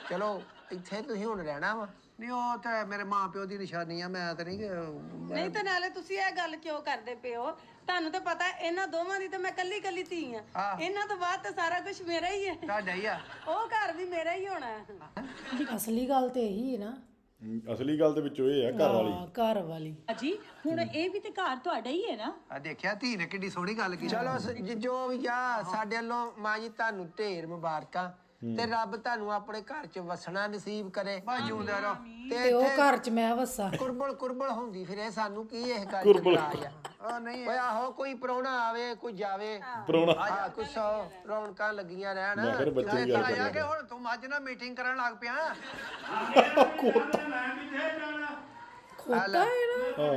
ਚਲੋ ਇੱਥੇ ਤੁਸੀਂ ਹੁਣ ਰਹਿਣਾ ਵਾ ਨਹੀਂ ਉਹ ਤੇ ਮੇਰੇ ਮਾਪਿਓ ਦੀ ਨਿਸ਼ਾਨੀ ਆ ਮੈਂ ਤਾਂ ਨਹੀਂ ਤੇ ਨਾਲੇ ਤੁਸੀਂ ਇਹ ਗੱਲ ਕਿਉਂ ਕਰਦੇ ਪਏ ਹੋ ਤੁਹਾਨੂੰ ਤਾਂ ਪਤਾ ਇਹਨਾਂ ਦੋਵਾਂ ਦੀ ਤਾਂ ਮੈਂ ਕੱਲੀ ਕੱਲੀ ਧੀ ਆ ਇਹਨਾਂ ਤੋਂ ਬਾਅਦ ਤਾਂ ਸਾਰਾ ਕੁਝ ਮੇਰਾ ਹੀ ਹੈ ਤੁਹਾਡਾ ਹੀ ਆ ਉਹ ਘਰ ਵੀ ਮੇਰਾ ਹੀ ਹੋਣਾ ਹੈ ਅਸਲੀ ਗੱਲ ਤੇ ਇਹੀ ਹੈ ਨਾ ਅਸਲੀ ਗੱਲ ਦੇ ਵਿੱਚੋਂ ਇਹ ਆ ਘਰ ਵਾਲੀ ਹਾਂ, ਘਰ ਵਾਲੀ ਜੀ ਹੁਣ ਇਹ ਵੀ ਤੇ ਘਰ ਤੁਹਾਡਾ ਹੀ ਹੈ ਨਾ ਆ ਦੇਖਿਆ ਧੀ ਨੇ ਕਿੱਡੀ ਸੋਹਣੀ ਗੱਲ ਕੀਤੀ ਚਲੋ ਜੋ ਵੀ ਆ ਸਾਡੇ ਵੱਲੋਂ ਮਾਂ ਜੀ ਤੁਹਾਨੂੰ ਢੇਰ ਮੁਬਾਰਕਾਂ ਤੇ ਰੱਬ ਤੁਹਾਨੂੰ ਆਪਣੇ ਘਰ 'ਚ ਵਸਣਾ ਨਸੀਬ ਕਰੇ ਬਾਜੂਦਾ ਰਹੋ ਤੇ ਉਹ ਘਰ 'ਚ ਮੈਂ ਵਸਾ ਕੁਰਬਲ ਹੁੰਦੀ ਫਿਰੇ ਸਾਨੂੰ ਕੀ ਇਹ ਗੱਲ ਚ ਆ ਨਹੀਂ ਓਏ ਆਹੋ ਕੋਈ ਪ੍ਰਾਹੁਣਾ ਆਵੇ ਕੋਈ ਜਾਵੇ ਪਰੋਣਾ ਆ ਕੁਛ ਰੌਣਕਾਂ ਲੱਗੀਆਂ ਰਹਿਣ ਮੈਂ ਫਿਰ ਬੱਚੇ ਦੀ ਗੱਲ ਆ ਕਰਦਾ ਕਿ ਹੁਣ ਤੂੰ ਮੱਝ ਨਾਲ ਮੀਟਿੰਗ ਕਰਨ ਲੱਗ ਪਿਆ ਖੋਤਾ ਹੈ ਨਾ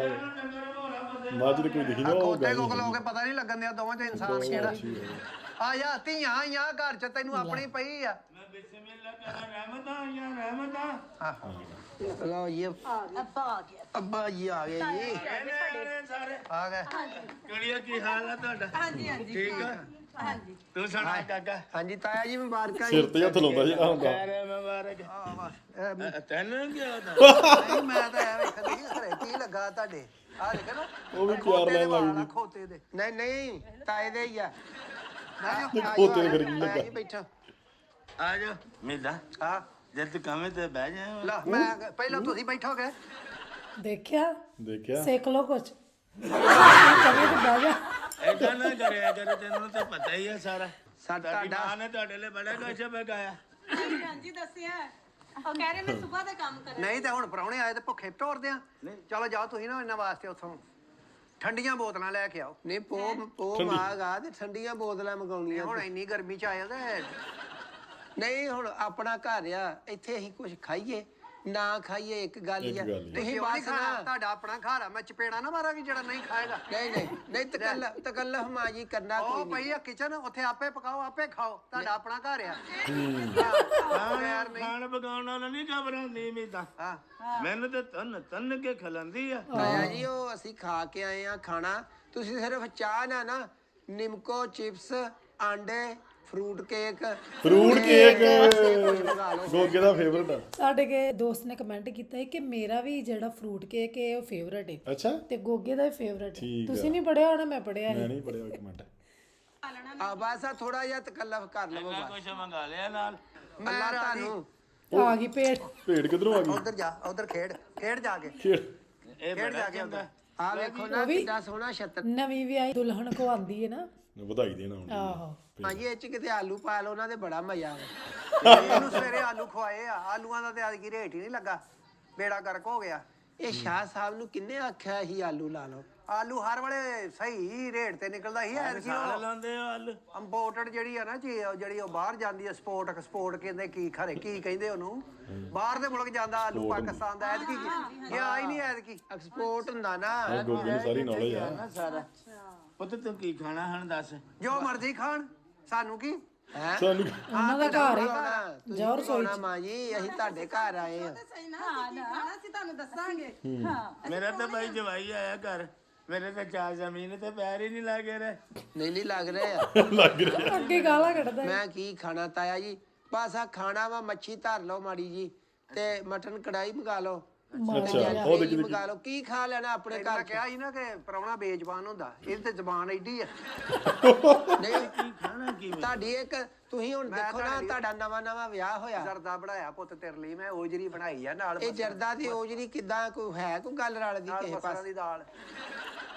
ਮੱਝ ਦੇ ਕੋਈ ਦਿਖੀ ਨਾ ਉਹ ਕੋਤੇ ਗੱਲ ਕੋਕ ਲੋਕੇ ਪਤਾ ਨਹੀਂ ਲੱਗਣ ਦਿਆ ਦੋਵਾਂ ਚ ਇਨਸਾਨ ਕਿਹੜਾ ਆ ਜਾ ਧੀਆਂ ਆਈਆਂ ਘਰ ਚ ਤੈਨੂੰ ਆਪਣੀ ਪਈ ਆ ਮੈਂ ਬਿਸਮਿਲ੍ਲਾ ਕਰਾਂ ਰਹਿਮਤਾਂ ਲਓ ਇਹ ਅੱਬਾ ਆ ਗਿਆ ਅੱਬਾ ਜੀ ਆ ਗਏ ਜੀ ਸਾਰੇ ਆ ਗਏ ਕੁੜੀਆ ਕੀ ਹਾਲ ਆ ਤੁਹਾਡਾ ਹਾਂਜੀ ਹਾਂਜੀ ਠੀਕ ਆ ਹਾਂਜੀ ਤੂੰ ਸੁਣਾ ਕਾਕਾ ਹਾਂਜੀ ਤਾਇਆ ਜੀ ਮੁਬਾਰਕਾਂ ਸਿਰ ਤੇ ਹੱਥ ਲਾਉਂਦਾ ਜੀ ਹੁੰਦਾ ਅਰੇ ਮੁਬਾਰਕ ਤੈਨੂੰ ਕੀ ਹੁੰਦਾ ਨਹੀਂ ਮੈਂ ਤਾਂ ਐ ਵੇਖਦੀ ਸੀ ਘਰੇ ਕੀ ਲੱਗਾ ਤੁਹਾਡੇ ਆ ਦੇਖ ਨਾ ਉਹ ਵੀ ਪਿਆਰ ਲੈਣ ਲੱਗ ਗਈ ਖੋਤੇ ਦੇ ਨਹੀਂ ਤਾਏ ਦੇ ਹੀ ਆ ਖੋਤੇ ਦੇ ਫਿਰ ਕੀ ਲੱਗਾ ਜੀ ਬੈਠੋ ਆ ਜਾ ਮਿਲਦਾ ਹਾਂ ਜਦ ਤੂੰ ਕਮੇ ਤੇ ਬਹਿ ਜਾ ਲਾ ਮੈਂ ਪਹਿਲਾਂ ਤੁਸੀਂ ਬੈਠੋਗੇ ਦੇਖਿਆ ਸਿੱਖ ਲੋ ਕੁਛ ਕਦੇ ਤੇ ਬਹਿ ਜਾ ਐਦਾਂ ਨਾ ਕਰਿਆ ਕਰ ਤੈਨੂੰ ਤਾਂ ਪਤਾ ਹੀ ਆ ਸਾਰਾ ਸਾਡਾ ਤੁਹਾਡੀ ਮਾਂ ਨੇ ਤੁਹਾਡੇ ਲਈ ਬੜਾ ਕੁਛ ਬਗਾਇਆ ਹਾਂਜੀ ਦੱਸਿਆ ਉਹ ਕਹਿ ਰਹੇ ਮੈਂ ਸਵੇਰ ਦਾ ਕੰਮ ਕਰਾਂ ਨਹੀਂ ਤੇ ਹੁਣ ਪ੍ਰਾਹੁਣੇ ਆਏ ਤੇ ਭੁੱਖੇ ਟੋਰਦੇ ਆ ਚਲੋ ਜਾਓ ਤੁਸੀਂ ਨਾ ਇਹਨਾਂ ਵਾਸਤੇ ਉੱਥੋਂ ਠੰਡੀਆਂ ਬੋਤਲਾਂ ਲੈ ਕੇ ਆਓ ਨਹੀਂ ਪੋ ਮਾਗਾ ਤੇ ਠੰਡੀਆਂ ਬੋਤਲਾਂ ਮੰਗਾਉਣੀਆਂ ਹੁਣ ਇੰਨੀ ਗਰਮੀ ਚ ਆਏ ਤੇ ਨਹੀਂ ਹੁਣ ਆਪਣਾ ਘਰ ਆ ਇੱਥੇ ਅਸੀਂ ਕੁਝ ਖਾਈਏ ਨਾ ਖਾਈਏ ਇੱਕ ਗੱਲ ਹੀ ਆ ਤੁਸੀਂ ਬਸ ਨਾ ਤੁਹਾਡਾ ਆਪਣਾ ਘਰ ਆ ਮੈਂ ਚਪੇੜਾ ਨਾ ਮਾਰਾਂਗੀ ਜਿਹੜਾ ਨਹੀਂ ਖਾਏਗਾ ਨਹੀਂ ਤਕੱਲਫ ਮਾਂ ਜੀ ਕਰਨਾ ਕੋਈ ਨਹੀਂ ਉਹ ਪਈ ਆ ਕਿਚਨ ਉੱਥੇ ਆਪੇ ਪਕਾਓ ਆਪੇ ਖਾਓ ਤੁਹਾਡਾ ਆਪਣਾ ਘਰ ਆ ਖਾਣ ਪਕਾਉਣ ਵਾਲਾ ਨਹੀਂ ਘਬਰਾਉਂਦੀ ਮੀਤਾ ਮੈਨੂੰ ਤੇ ਤਨ ਕੇ ਖਲੰਦੀ ਆ ਤਾਇਆ ਜੀ ਉਹ ਅਸੀਂ ਖਾ ਕੇ ਆਏ ਆ ਖਾਣਾ ਤੁਸੀਂ ਸਿਰਫ ਚਾਹ ਨਾ ਨਿੰਮਕੋ ਚਿਪਸ ਆਂਡੇ ਫਰੂਟ ਕੇਕ ਗੋਗੇ ਦਾ ਫੇਵਰਟ ਆ ਸਾਡੇ ਕੇ ਦੋਸਤ ਨੇ ਕਮੈਂਟ ਕੀਤਾ ਹੈ ਕਿ ਮੇਰਾ ਵੀ ਜਿਹੜਾ ਫਰੂਟ ਕੇਕ ਹੈ ਉਹ ਫੇਵਰਟ ਹੈ ਅੱਛਾ ਤੇ ਗੋਗੇ ਦਾ ਵੀ ਫੇਵਰਟ ਹੈ ਤੁਸੀਂ ਨਹੀਂ ਪੜਿਆ ਹੋਣਾ ਮੈਂ ਪੜਿਆ ਮੈਂ ਨਹੀਂ ਪੜਿਆ ਇੱਕ ਮਿੰਟ ਆ ਬਸ ਆ ਥੋੜਾ ਜਿਹਾ ਤਕੱਲਫ ਕਰ ਲਵੋ ਬਸ ਕੁਛ ਮੰਗਾ ਲਿਆ ਨਾਲ ਅੱਲਾ ਤੁਹਾਨੂੰ ਆ ਗਈ ਪੇਟ ਭੇਡ ਕਿੱਧਰੋਂ ਆ ਗਈ ਉਧਰ ਜਾ ਉਧਰ ਖੇਡ ਜਾ ਕੇ ਇਹ ਖੇਡ ਜਾ ਕੇ ਉਧਰ ਆ ਵੇਖੋ ਨਾ ਕਿੰਨਾ ਸੋਹਣਾ ਛੱਤਰ ਨਵੀਂ ਵਿਆਹੀ ਦੁਲਹਨ ਕੋ ਆਂਦੀ ਹੈ ਨਾ ਵਧਾਈ ਦੇਣਾ ਹੁਣ ਆਹੋ ਹਾਂਜੀ ਇਹ ਚ ਕਿਤੇ ਆਲੂ ਪਾ ਲਓ ਉਹਨਾਂ ਦੇ ਬੜਾ ਮਜ਼ਾ ਆਵੇ ਇਹਨੂੰ ਸਵੇਰੇ ਆਲੂ ਖਵਾਏ ਆ ਆਲੂਆਂ ਦਾ ਤੇ ਅੱਜ ਕੀ ਰੇਟ ਹੀ ਨਹੀਂ ਲੱਗਾ ਬੇੜਾ ਗਰਕ ਹੋ ਗਿਆ ਇਹ ਸ਼ਾਹ ਸਾਹਿਬ ਨੂੰ ਕਿੰਨੇ ਆਖਿਆ ਸੀ ਆਲੂ ਲਾ ਲਓ ਆਲੂ ਹਰ ਵੇਲੇ ਸਹੀ ਰੇਟ ਤੇ ਨਿਕਲਦਾ ਸੀ ਐਤਕੀ ਲਾਉਂਦੇ ਹਲ ਇੰਪੋਰਟਡ ਜਿਹੜੀ ਆ ਨਾ ਚੀਜ਼ ਜਿਹੜੀ ਉਹ ਬਾਹਰ ਜਾਂਦੀ ਆ ਐਕਸਪੋਰਟ ਕਹਿੰਦੇ ਕੀ ਕਹਿੰਦੇ ਉਹਨੂੰ ਬਾਹਰ ਦੇ ਮੁਲਕ ਜਾਂਦਾ ਆਲੂ ਪਾਕਿਸਤਾਨ ਦਾ ਐਤਕੀ ਗਿਆ ਹੀ ਨਹੀਂ ਐਤਕੀ ਐਕਸਪੋਰਟ ਹੁੰਦਾ ਨਾ ਗੋਗੇ ਨੂੰ ਸਾਰੀ ਨੌਲੇਜ ਆ ਸਾਰਾ ਪੁੱਤ ਤੂੰ ਕੀ ਖਾਣਾ ਹੁਣ ਦੱਸ ਜੋ ਮਰਜ਼ੀ ਖਾਣ ਸਾਨੂੰ ਕੀ ਸਾਨੂੰ ਉਹਨਾਂ ਦਾ ਘਰ ਹੈ ਜਾਓ ਰਸੋਈ ਮਾਂ ਜੀ ਅਸੀਂ ਤੁਹਾਡੇ ਘਰ ਆਏ ਆ ਸਹੀ ਨਾ ਅਸੀਂ ਤੁਹਾਨੂੰ ਦੱਸਾਂਗੇ ਮੇਰਾ ਤਾਂ ਭਾਈ ਜਵਾਈ ਆਇਆ ਘਰ ਮੇਰੇ ਤਾਂ ਚਾਰ ਜ਼ਮੀਨ ਤੇ ਪੈਰ ਹੀ ਨਹੀਂ ਲੱਗੇ ਰਹੇ ਨਹੀਂ ਲੱਗ ਰਹੇ ਆ ਲੱਗ ਰਿਹਾ ਅੱਗੇ ਗਾਲਾਂ ਕੱਢਦਾ ਮੈਂ ਕੀ ਖਾਣਾ ਤਾਇਆ ਜੀ ਬਸ ਆ ਖਾਣਾ ਵਾ ਮੱਛੀ ਧਰ ਲਓ ਮਾੜੀ ਜੀ ਤੇ ਮਟਨ ਕੜਾਈ ਮੰਗਾ ਲਓ ਅੱਛਾ ਉਹ ਦੇਖ ਮੰਗਾ ਲਓ ਕੀ ਖਾ ਲੈਣਾ ਆਪਣੇ ਘਰ ਕਿਹਾ ਸੀ ਨਾ ਕਿ ਪ੍ਰਾਹੁਣਾ ਬੇਜ਼ਬਾਨ ਹੁੰਦਾ ਇਹਦੀ ਤੇ ਜ਼ਬਾਨ ਐਡੀ ਆ ਨਹੀਂ ਖਾਣਾ ਕੀ ਤੁਹਾਡੀ ਇੱਕ ਤੁਸੀਂ ਹੁਣ ਦੇਖੋ ਨਾ ਤੁਹਾਡਾ ਨਵਾਂ ਵਿਆਹ ਹੋਇਆ ਜਰਦਾ ਬਣਾਇਆ ਪੁੱਤ ਤੇਰੇ ਲਈ ਮੈਂ ਓਜਰੀ ਬਣਾਈ ਆ ਨਾਲ ਇਹ ਜਰਦਾ ਦੀ ਓਜਰੀ ਕਿੱਦਾਂ ਕੋਈ ਹੈ ਕੋਈ ਗੱਲ ਰਲਦੀ ਕਿਸੇ ਪਾਸੇ ਦੀ ਦਾਲ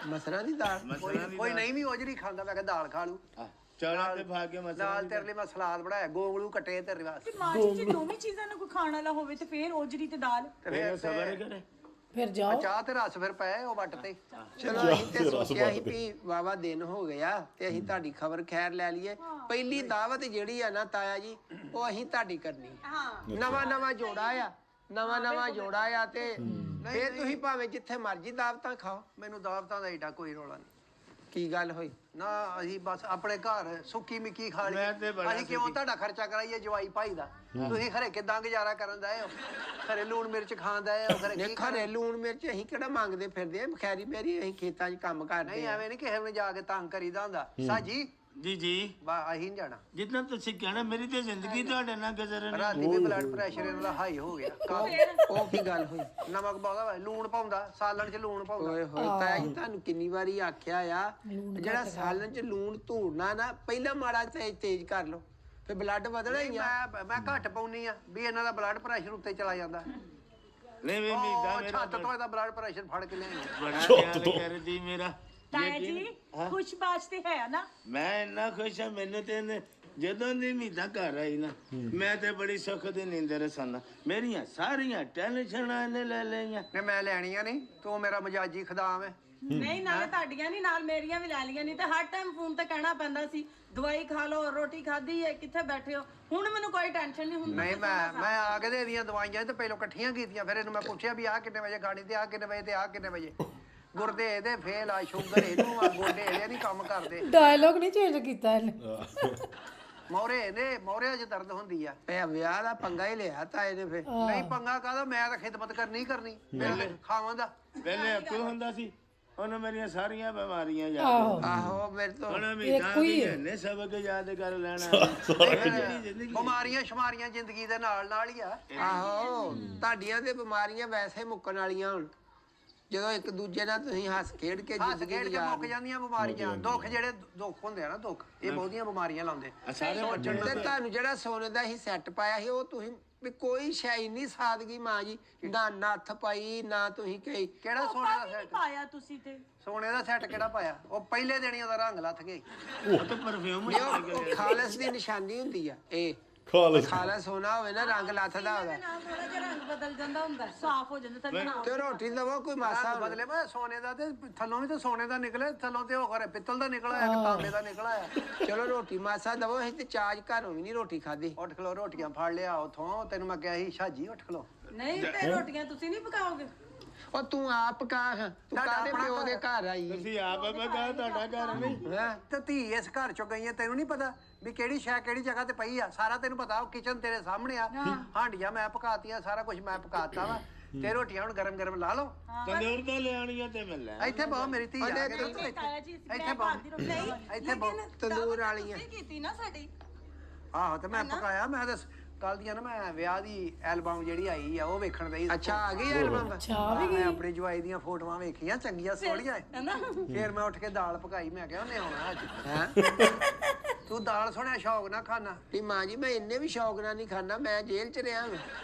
ਮਸਰਾਂ ਦੀ ਦਾਲ ਕੋਈ ਨਹੀਂ ਵੀ ਓਜਰੀ ਖਾਂਦਾ ਮੈਂ ਕਿਹਾ ਦਾਲ ਖਾ ਲੂ ਚਾਲਾਂ ਤੇ ਪਾ ਕੇ ਮਸਾਲਾ ਨਾਲ ਤੇਰੇ ਲਈ ਮੈਂ ਸਲਾਦ ਬਣਾਇਆ ਗੋਂਗਲੂ ਕੱਟੇ ਤੇਰੇ ਵਾਸਤੇ ਮਾਜੀ ਜੀ ਦੋਵੇਂ ਚੀਜ਼ਾਂ ਨੂੰ ਕੋਈ ਖਾਣ ਵਾਲਾ ਹੋਵੇ ਤੇ ਫੇਰ ਔਜਰੀ ਤੇ ਦਾਲ ਫਿਰ ਸਬਰ ਕਰੇ ਫਿਰ ਜਾਓ ਚਾਹ ਤੇ ਰਸ ਫਿਰ ਪਏ ਉਹ ਵੱਟ ਤੇ ਚਲੋ ਅਸੀਂ ਤੇ ਸੋਚਿਆ ਸੀ ਵੀ ਵਾਵਾ ਦਿਨ ਹੋ ਗਿਆ ਤੇ ਅਸੀਂ ਤੁਹਾਡੀ ਖਬਰ ਖੈਰ ਲੈ ਲਈਏ ਪਹਿਲੀ ਦਾਵਤ ਜਿਹੜੀ ਆ ਨਾ ਤਾਇਆ ਜੀ ਉਹ ਅਸੀਂ ਤੁਹਾਡੀ ਕਰਨੀ ਨਵਾਂ ਜੋੜਾ ਆ ਤੇ ਫੇਰ ਤੁਸੀਂ ਭਾਵੇਂ ਜਿੱਥੇ ਮਰਜ਼ੀ ਦਾਵਤਾਂ ਖਾਓ ਮੈਨੂੰ ਦਾਵਤਾਂ ਦਾ ਏਡਾ ਕੋਈ ਰੌਲਾ ਨਹੀਂ ਕੀ ਗੱਲ ਹੋਈ ਨਾ ਅਸੀਂ ਬਸ ਆਪਣੇ ਘਰ ਸੁੱਕੀ ਮਿੱਕੀ ਖਾ ਲਈ ਮੈਂ ਤੇ ਬੜਾ ਅਸੀਂ ਕਿਉਂ ਤੁਹਾਡਾ ਖਰਚਾ ਕਰਾਈਏ ਜਵਾਈ ਭਾਈ ਦਾ ਤੁਸੀਂ ਖਰੇ ਕਿਦਾਂ ਗੁਜ਼ਾਰਾ ਕਰਨ ਦਾ ਹੋ ਖਰੇ ਲੂਣ ਮਿਰਚ ਖਾਂਦਾ ਹੋ ਖਰੇ ਕੀ ਖਰੇ ਲੂਣ ਮਿਰਚ ਅਸੀਂ ਕਿਹੜਾ ਮੰਗਦੇ ਫਿਰਦੇ ਆ ਖੈਰੀ ਮੇਰੀ ਅਸੀਂ ਖੇਤਾਂ 'ਚ ਕੰਮ ਕਰਦੇ ਨਹੀਂ ਐਵੇਂ ਨਹੀਂ ਕਿਸੇ ਨੂੰ ਜਾ ਕੇ ਤੰਗ ਕਰੀਦਾ ਹੁੰਦਾ ਸਾਜੀ ਜੀ ਜੀ ਬਾ ਅਸੀਂ ਨਹੀਂ ਜਾਣਾ ਜਿੱਦਾਂ ਤੁਸੀਂ ਕਹਿਣਾ ਮੇਰੀ ਤੇ ਜ਼ਿੰਦਗੀ ਤੁਹਾਡੇ ਨਾਲ ਗੁਜ਼ਰਨੀ ਰਾਤੀ ਵੀ ਬਲੱਡ ਪ੍ਰੈਸ਼ਰ ਇਹਦਾ ਹਾਈ ਹੋ ਗਿਆ ਉਹ ਕੀ ਗੱਲ ਹੋਈ ਨਮਕ ਪਾਉਂਦਾ ਵਾ ਲੂਣ ਪਾਉਂਦਾ ਸਾਲਣ 'ਚ ਲੂਣ ਪਾਉਂਦਾ ਓਏ ਹੋਏ ਤਾਇਆ ਜੀ ਤੁਹਾਨੂੰ ਕਿੰਨੀ ਵਾਰੀ ਆਖਿਆ ਆ ਜਿਹੜਾ ਸਾਲਣ 'ਚ ਲੂਣ ਧੂੜਨਾ ਨਾ ਪਹਿਲਾਂ ਮਾੜਾ ਤੇਜ਼ ਕਰ ਲਓ ਫੇ ਬਲੱਡ ਵਧਣਾ ਹੀ ਆ ਮੈਂ ਘੱਟ ਪਾਉਣੀ ਆ ਵੀ ਇਹਨਾਂ ਦਾ ਬਲੱਡ ਪ੍ਰੈਸ਼ਰ ਉੱਤੇ ਚਲਾ ਜਾਂਦਾ ਨਹੀਂ ਵੀ ਮੀਦਾ ਉਹ ਛੱਤ ਤੋਂ ਇਹਦਾ ਬਲੱਡ ਪ੍ਰੈਸ਼ਰ ਫੜ ਕੇ ਲਿਆਈ ਬੜਾ ਖਿਆਲ ਕਰਦੀ ਮੇਰਾ ਤਾਇਆ ਜੀ ਖੁਸ਼ਬਾਸ਼ ਤੇ ਹੈ ਨਾ ਮੈਂ ਇੰਨਾ ਖੁਸ਼ ਹਾਂ ਮੈਨੂੰ ਤੇ ਜਦੋਂ ਦੀ ਮੀਦਾ ਘਰ ਆਈ ਨਾ ਮੈਂ ਤੇ ਬੜੀ ਸੁੱਖ ਦੀ ਨੀਂਦਰ ਸਨ ਮੇਰੀਆਂ ਸਾਰੀਆਂ ਟੈਨਸ਼ਨਾਂ ਇਹਨੇ ਲੈ ਲਈਆਂ ਨੇ ਮੈਂ ਲੈਣੀਆਂ ਨਹੀਂ ਤੂੰ ਮੇਰਾ ਮਜਾਜੀ ਖਦਾਮ ਹੈ ਨਹੀਂ ਨਾਲੇ ਤੁਹਾਡੀਆਂ ਨਹੀਂ ਨਾਲ ਮੇਰੀਆਂ ਵੀ ਲੈ ਲਈਆਂ ਨਹੀਂ ਤੇ ਹਰ ਟਾਈਮ ਫੋਨ ਤੇ ਕਹਿਣਾ ਪੈਂਦਾ ਸੀ ਦਵਾਈ ਖਾ ਲਓ ਰੋਟੀ ਖਾਧੀ ਹੈ ਕਿੱਥੇ ਬੈਠੇ ਹੋ ਹੁਣ ਮੈਨੂੰ ਕੋਈ ਟੈਨਸ਼ਨ ਨਹੀਂ ਹੁੰਦੀ ਨਹੀਂ ਮੈਂ ਆ ਕੇ ਦੇ ਇਹਦੀਆਂ ਦਵਾਈਆਂ ਤੇ ਪਹਿਲਾਂ ਇਕੱਠੀਆਂ ਕੀਤੀਆਂ ਫਿਰ ਇਹਨੂੰ ਮੈਂ ਪੁੱਛਿਆ ਵੀ ਆਹ ਕਿੰਨੇ ਵਜੇ ਖਾਣੀ ਤੇ ਆਹ ਕਿੰਨੇ ਵਜੇ ਤੇ ਆਹ ਕਿੰਨੇ ਵਜੇ ਗੁਰਦੇ ਇਹਦੇ ਫੇਲ ਆ ਸ਼ੂਗਰ ਇਹਨੂੰ ਆ ਗੋਡੇ ਇਹਦੇ ਨਹੀਂ ਕੰਮ ਕਰਦੇ ਡਾਇਲੋਗ ਨਹੀਂ ਚੇਂਜ ਕੀਤਾ ਇਹਨੇ ਮੋਰੇ 'ਚ ਦਰਦ ਹੁੰਦੀ ਆ ਇਹ ਵਿਆਹ ਦਾ ਪੰਗਾ ਹੀ ਲਿਆ ਤਾਂ ਇਹਨੇ ਫੇ ਨਹੀਂ ਪੰਗਾ ਕਾਹਦਾ ਮੈਂ ਤਾਂ ਖਿਦਮਤ ਕਰਨੀ ਮੈਂ ਖਾਵਾਂ ਦਾ ਪਹਿਲੇ ਅੱਕੂ ਹੁੰਦਾ ਸੀ ਉਹਨੂੰ ਮੇਰੀਆਂ ਸਾਰੀਆਂ ਬਿਮਾਰੀਆਂ ਯਾਦ ਆਹੋ ਮੇਰੇ ਤੋਂ ਹੁਣ ਮੀਦਾ ਵੀ ਇਹਨੇ ਸਬਕ ਯਾਦ ਕਰ ਲੈਣਾ ਬਿਮਾਰੀਆਂ ਸ਼ਮਾਰੀਆਂ ਜ਼ਿੰਦਗੀ ਦੇ ਨਾਲ ਹੀ ਆ ਆਹੋ ਤੁਹਾਡੀਆਂ ਤੇ ਬਿਮਾਰੀਆਂ ਵੈਸੇ ਮੁੱਕਣ ਵਾਲੀਆਂ ਹੁਣ ਜਦੋਂ ਇੱਕ ਦੂਜੇ ਨਾਲ ਤੁਸੀਂ ਹੱਸ ਖੇਡ ਕੇ ਜ਼ਿੰਦਗੀ ਮੁੱਕ ਜਾਂਦੀਆਂ ਬਿਮਾਰੀਆਂ ਦੁੱਖ ਹੁੰਦੇ ਆ ਨਾ ਦੁੱਖ ਇਹ ਬਹੁਤੀਆਂ ਬਿਮਾਰੀਆਂ ਲਾਉਂਦੇ ਤੇ ਤੁਹਾਨੂੰ ਜਿਹੜਾ ਸੋਨੇ ਦਾ ਹੀ ਸੈੱਟ ਪਾਇਆ ਸੀ ਉਹ ਤੁਸੀਂ ਵੀ ਕੋਈ ਸ਼ੈ ਨਹੀਂ ਸਾਦਗੀ ਮਾਂ ਜੀ ਨਾ ਨੱਥ ਪਾਈ ਨਾ ਤੁਸੀਂ ਕਹੀ ਕਿਹੜਾ ਸੋਨੇ ਦਾ ਸੈੱਟ ਪਾਇਆ ਤੁਸੀਂ ਤੇ ਸੋਨੇ ਦਾ ਸੈੱਟ ਕਿਹੜਾ ਪਾਇਆ ਉਹ ਪਹਿਲੇ ਦਿਨ ਹੀ ਉਹਦਾ ਰੰਗ ਲੱਥ ਗਿਆ ਉਹ ਤੇ ਪਰਫਿਊਮ ਉਹ ਖਾਲਸ ਦੀ ਨਿਸ਼ਾਨੀ ਹੁੰਦੀ ਆ ਇਹ ਖਾਲਸ ਹੋਣਾ ਹੋਵੇ ਨਾ ਰੰਗ ਲੱਥਦਾ ਉਹਦਾ ਥੋੜਾ ਜਿਹਾ ਰੰਗ ਬਦਲ ਜਾਂਦਾ ਹੁੰਦਾ ਸਾਫ਼ ਹੋ ਜਾਂਦਾ ਥੱਲੇ ਤੇ ਰੋਟੀ ਦਵੋ ਕੋਈ ਮਾਸਾ ਬਦਲੇ ਮੈਂ ਸੋਨੇ ਦਾ ਤੇ ਥੱਲੋਂ ਵੀ ਤੇ ਸੋਨੇ ਦਾ ਨਿਕਲੇ ਥੱਲੋਂ ਤੇ ਉਹ ਖਰੇ ਪਿੱਤਲ ਦਾ ਨਿਕਲ ਆਇਆ ਕਿ ਤਾਂਬੇ ਦਾ ਨਿਕਲ ਆਇਆ ਚਲੋ ਰੋਟੀ ਮਾਸਾ ਦਵੋ ਅਸੀਂ ਤੇ ਚਾਜ ਘਰੋਂ ਵੀ ਨਹੀਂ ਰੋਟੀ ਖਾਦੀ ਉੱਠ ਖਲੋ ਰੋਟੀਆਂ ਫੜ ਲਿਆ ਉਥੋਂ ਤੈਨੂੰ ਮੈਂ ਕਿਹਾ ਸੀ ਸ਼ਾਜੀ ਉੱਠ ਖਲੋ ਨਹੀਂ ਤੇ ਰੋਟੀਆਂ ਤੁਸੀਂ ਨਹੀਂ ਪਕਾਓਗੇ ਉਹ ਤੂੰ ਆਪ ਪਕਾ ਤੂੰ ਕਾਹਦੇ ਪਿਓ ਦੇ ਘਰ ਆਈ ਤੁਸੀਂ ਆਪ ਬਗਾ ਤੁਹਾਡਾ ਘਰ ਨਹੀਂ ਹੈ ਤੇ ਧੀ ਇਸ ਘਰ ਚੋਂ ਗਈ ਹੈ ਤੈਨੂੰ ਨਹੀਂ ਪਤਾ ਵੀ ਕਿਹੜੀ ਸ਼ੈ ਕਿਹੜੀ ਜਗ੍ਹਾ ਤੇ ਪਈ ਆ ਸਾਰਾ ਤੈਨੂੰ ਪਤਾ ਉਹ ਕਿਚਨ ਤੇਰੇ ਸਾਹਮਣੇ ਆ ਹਾਂਡੀਆਂ ਮੈਂ ਪਕਾਤੀਆਂ ਸਾਰਾ ਕੁਝ ਮੈਂ ਪਕਾਤਾ ਵਾ ਤੇ ਰੋਟੀਆਂ ਹੁਣ ਗਰਮ ਲਾ ਲਓ ਤੰਦੂਰ ਤੋਂ ਲਿਆਣੀਆਂ ਤੇ ਮੈਂ ਲੈ ਇੱਥੇ ਬਹੁ ਮੇਰੀ ਧੀ ਆ ਤਾਇਆ ਜੀ ਇੱਥੇ ਬਹੁ ਇੱਥੇ ਬਹੁ ਤੰਦੂਰ ਵਾਲੀਆਂ ਕੀਤੀ ਨਾ ਸਾਡੀ ਆਹੋ ਤੇ ਮੈਂ ਪਕਾਇਆ ਮੈਂ ਤਾਂ ਕੱਲ ਦੀਆਂ ਨਾ ਮੈਂ ਵਿਆਹ ਦੀ ਐਲਬਮ ਜਿਹੜੀ ਆਈ ਆ ਉਹ ਵੇਖਣ ਗਈ ਅੱਛਾ ਆ ਗਈ ਐਲਬਮ ਮੈਂ ਆਪਣੀ ਜਵਾਈ ਦੀਆਂ ਫੋਟੋਆਂ ਵੇਖੀਆਂ ਚੰਗੀਆਂ ਸੋਹਣੀਆਂ ਫਿਰ ਮੈਂ ਉੱਠ ਕੇ ਦਾਲ ਪਕਾਈ ਮੈਂ ਕਿਹਾ ਉਹਨੇ ਆਉਣਾ ਅੱਜ ਹੈ ਤੂੰ ਦਾਲ ਸੁਣਿਆ ਸ਼ੌਕ ਨਾ ਖਾਣਾ ਤੇ ਮਾਂ ਜੀ ਮੈਂ ਇੰਨੇ ਵੀ ਸ਼ੌਕ ਨਾਲ ਨਹੀਂ ਖਾਣਾ ਮੈਂ ਜੇਲ੍ਹ 'ਚ ਰਿਹਾ ਮੈਂ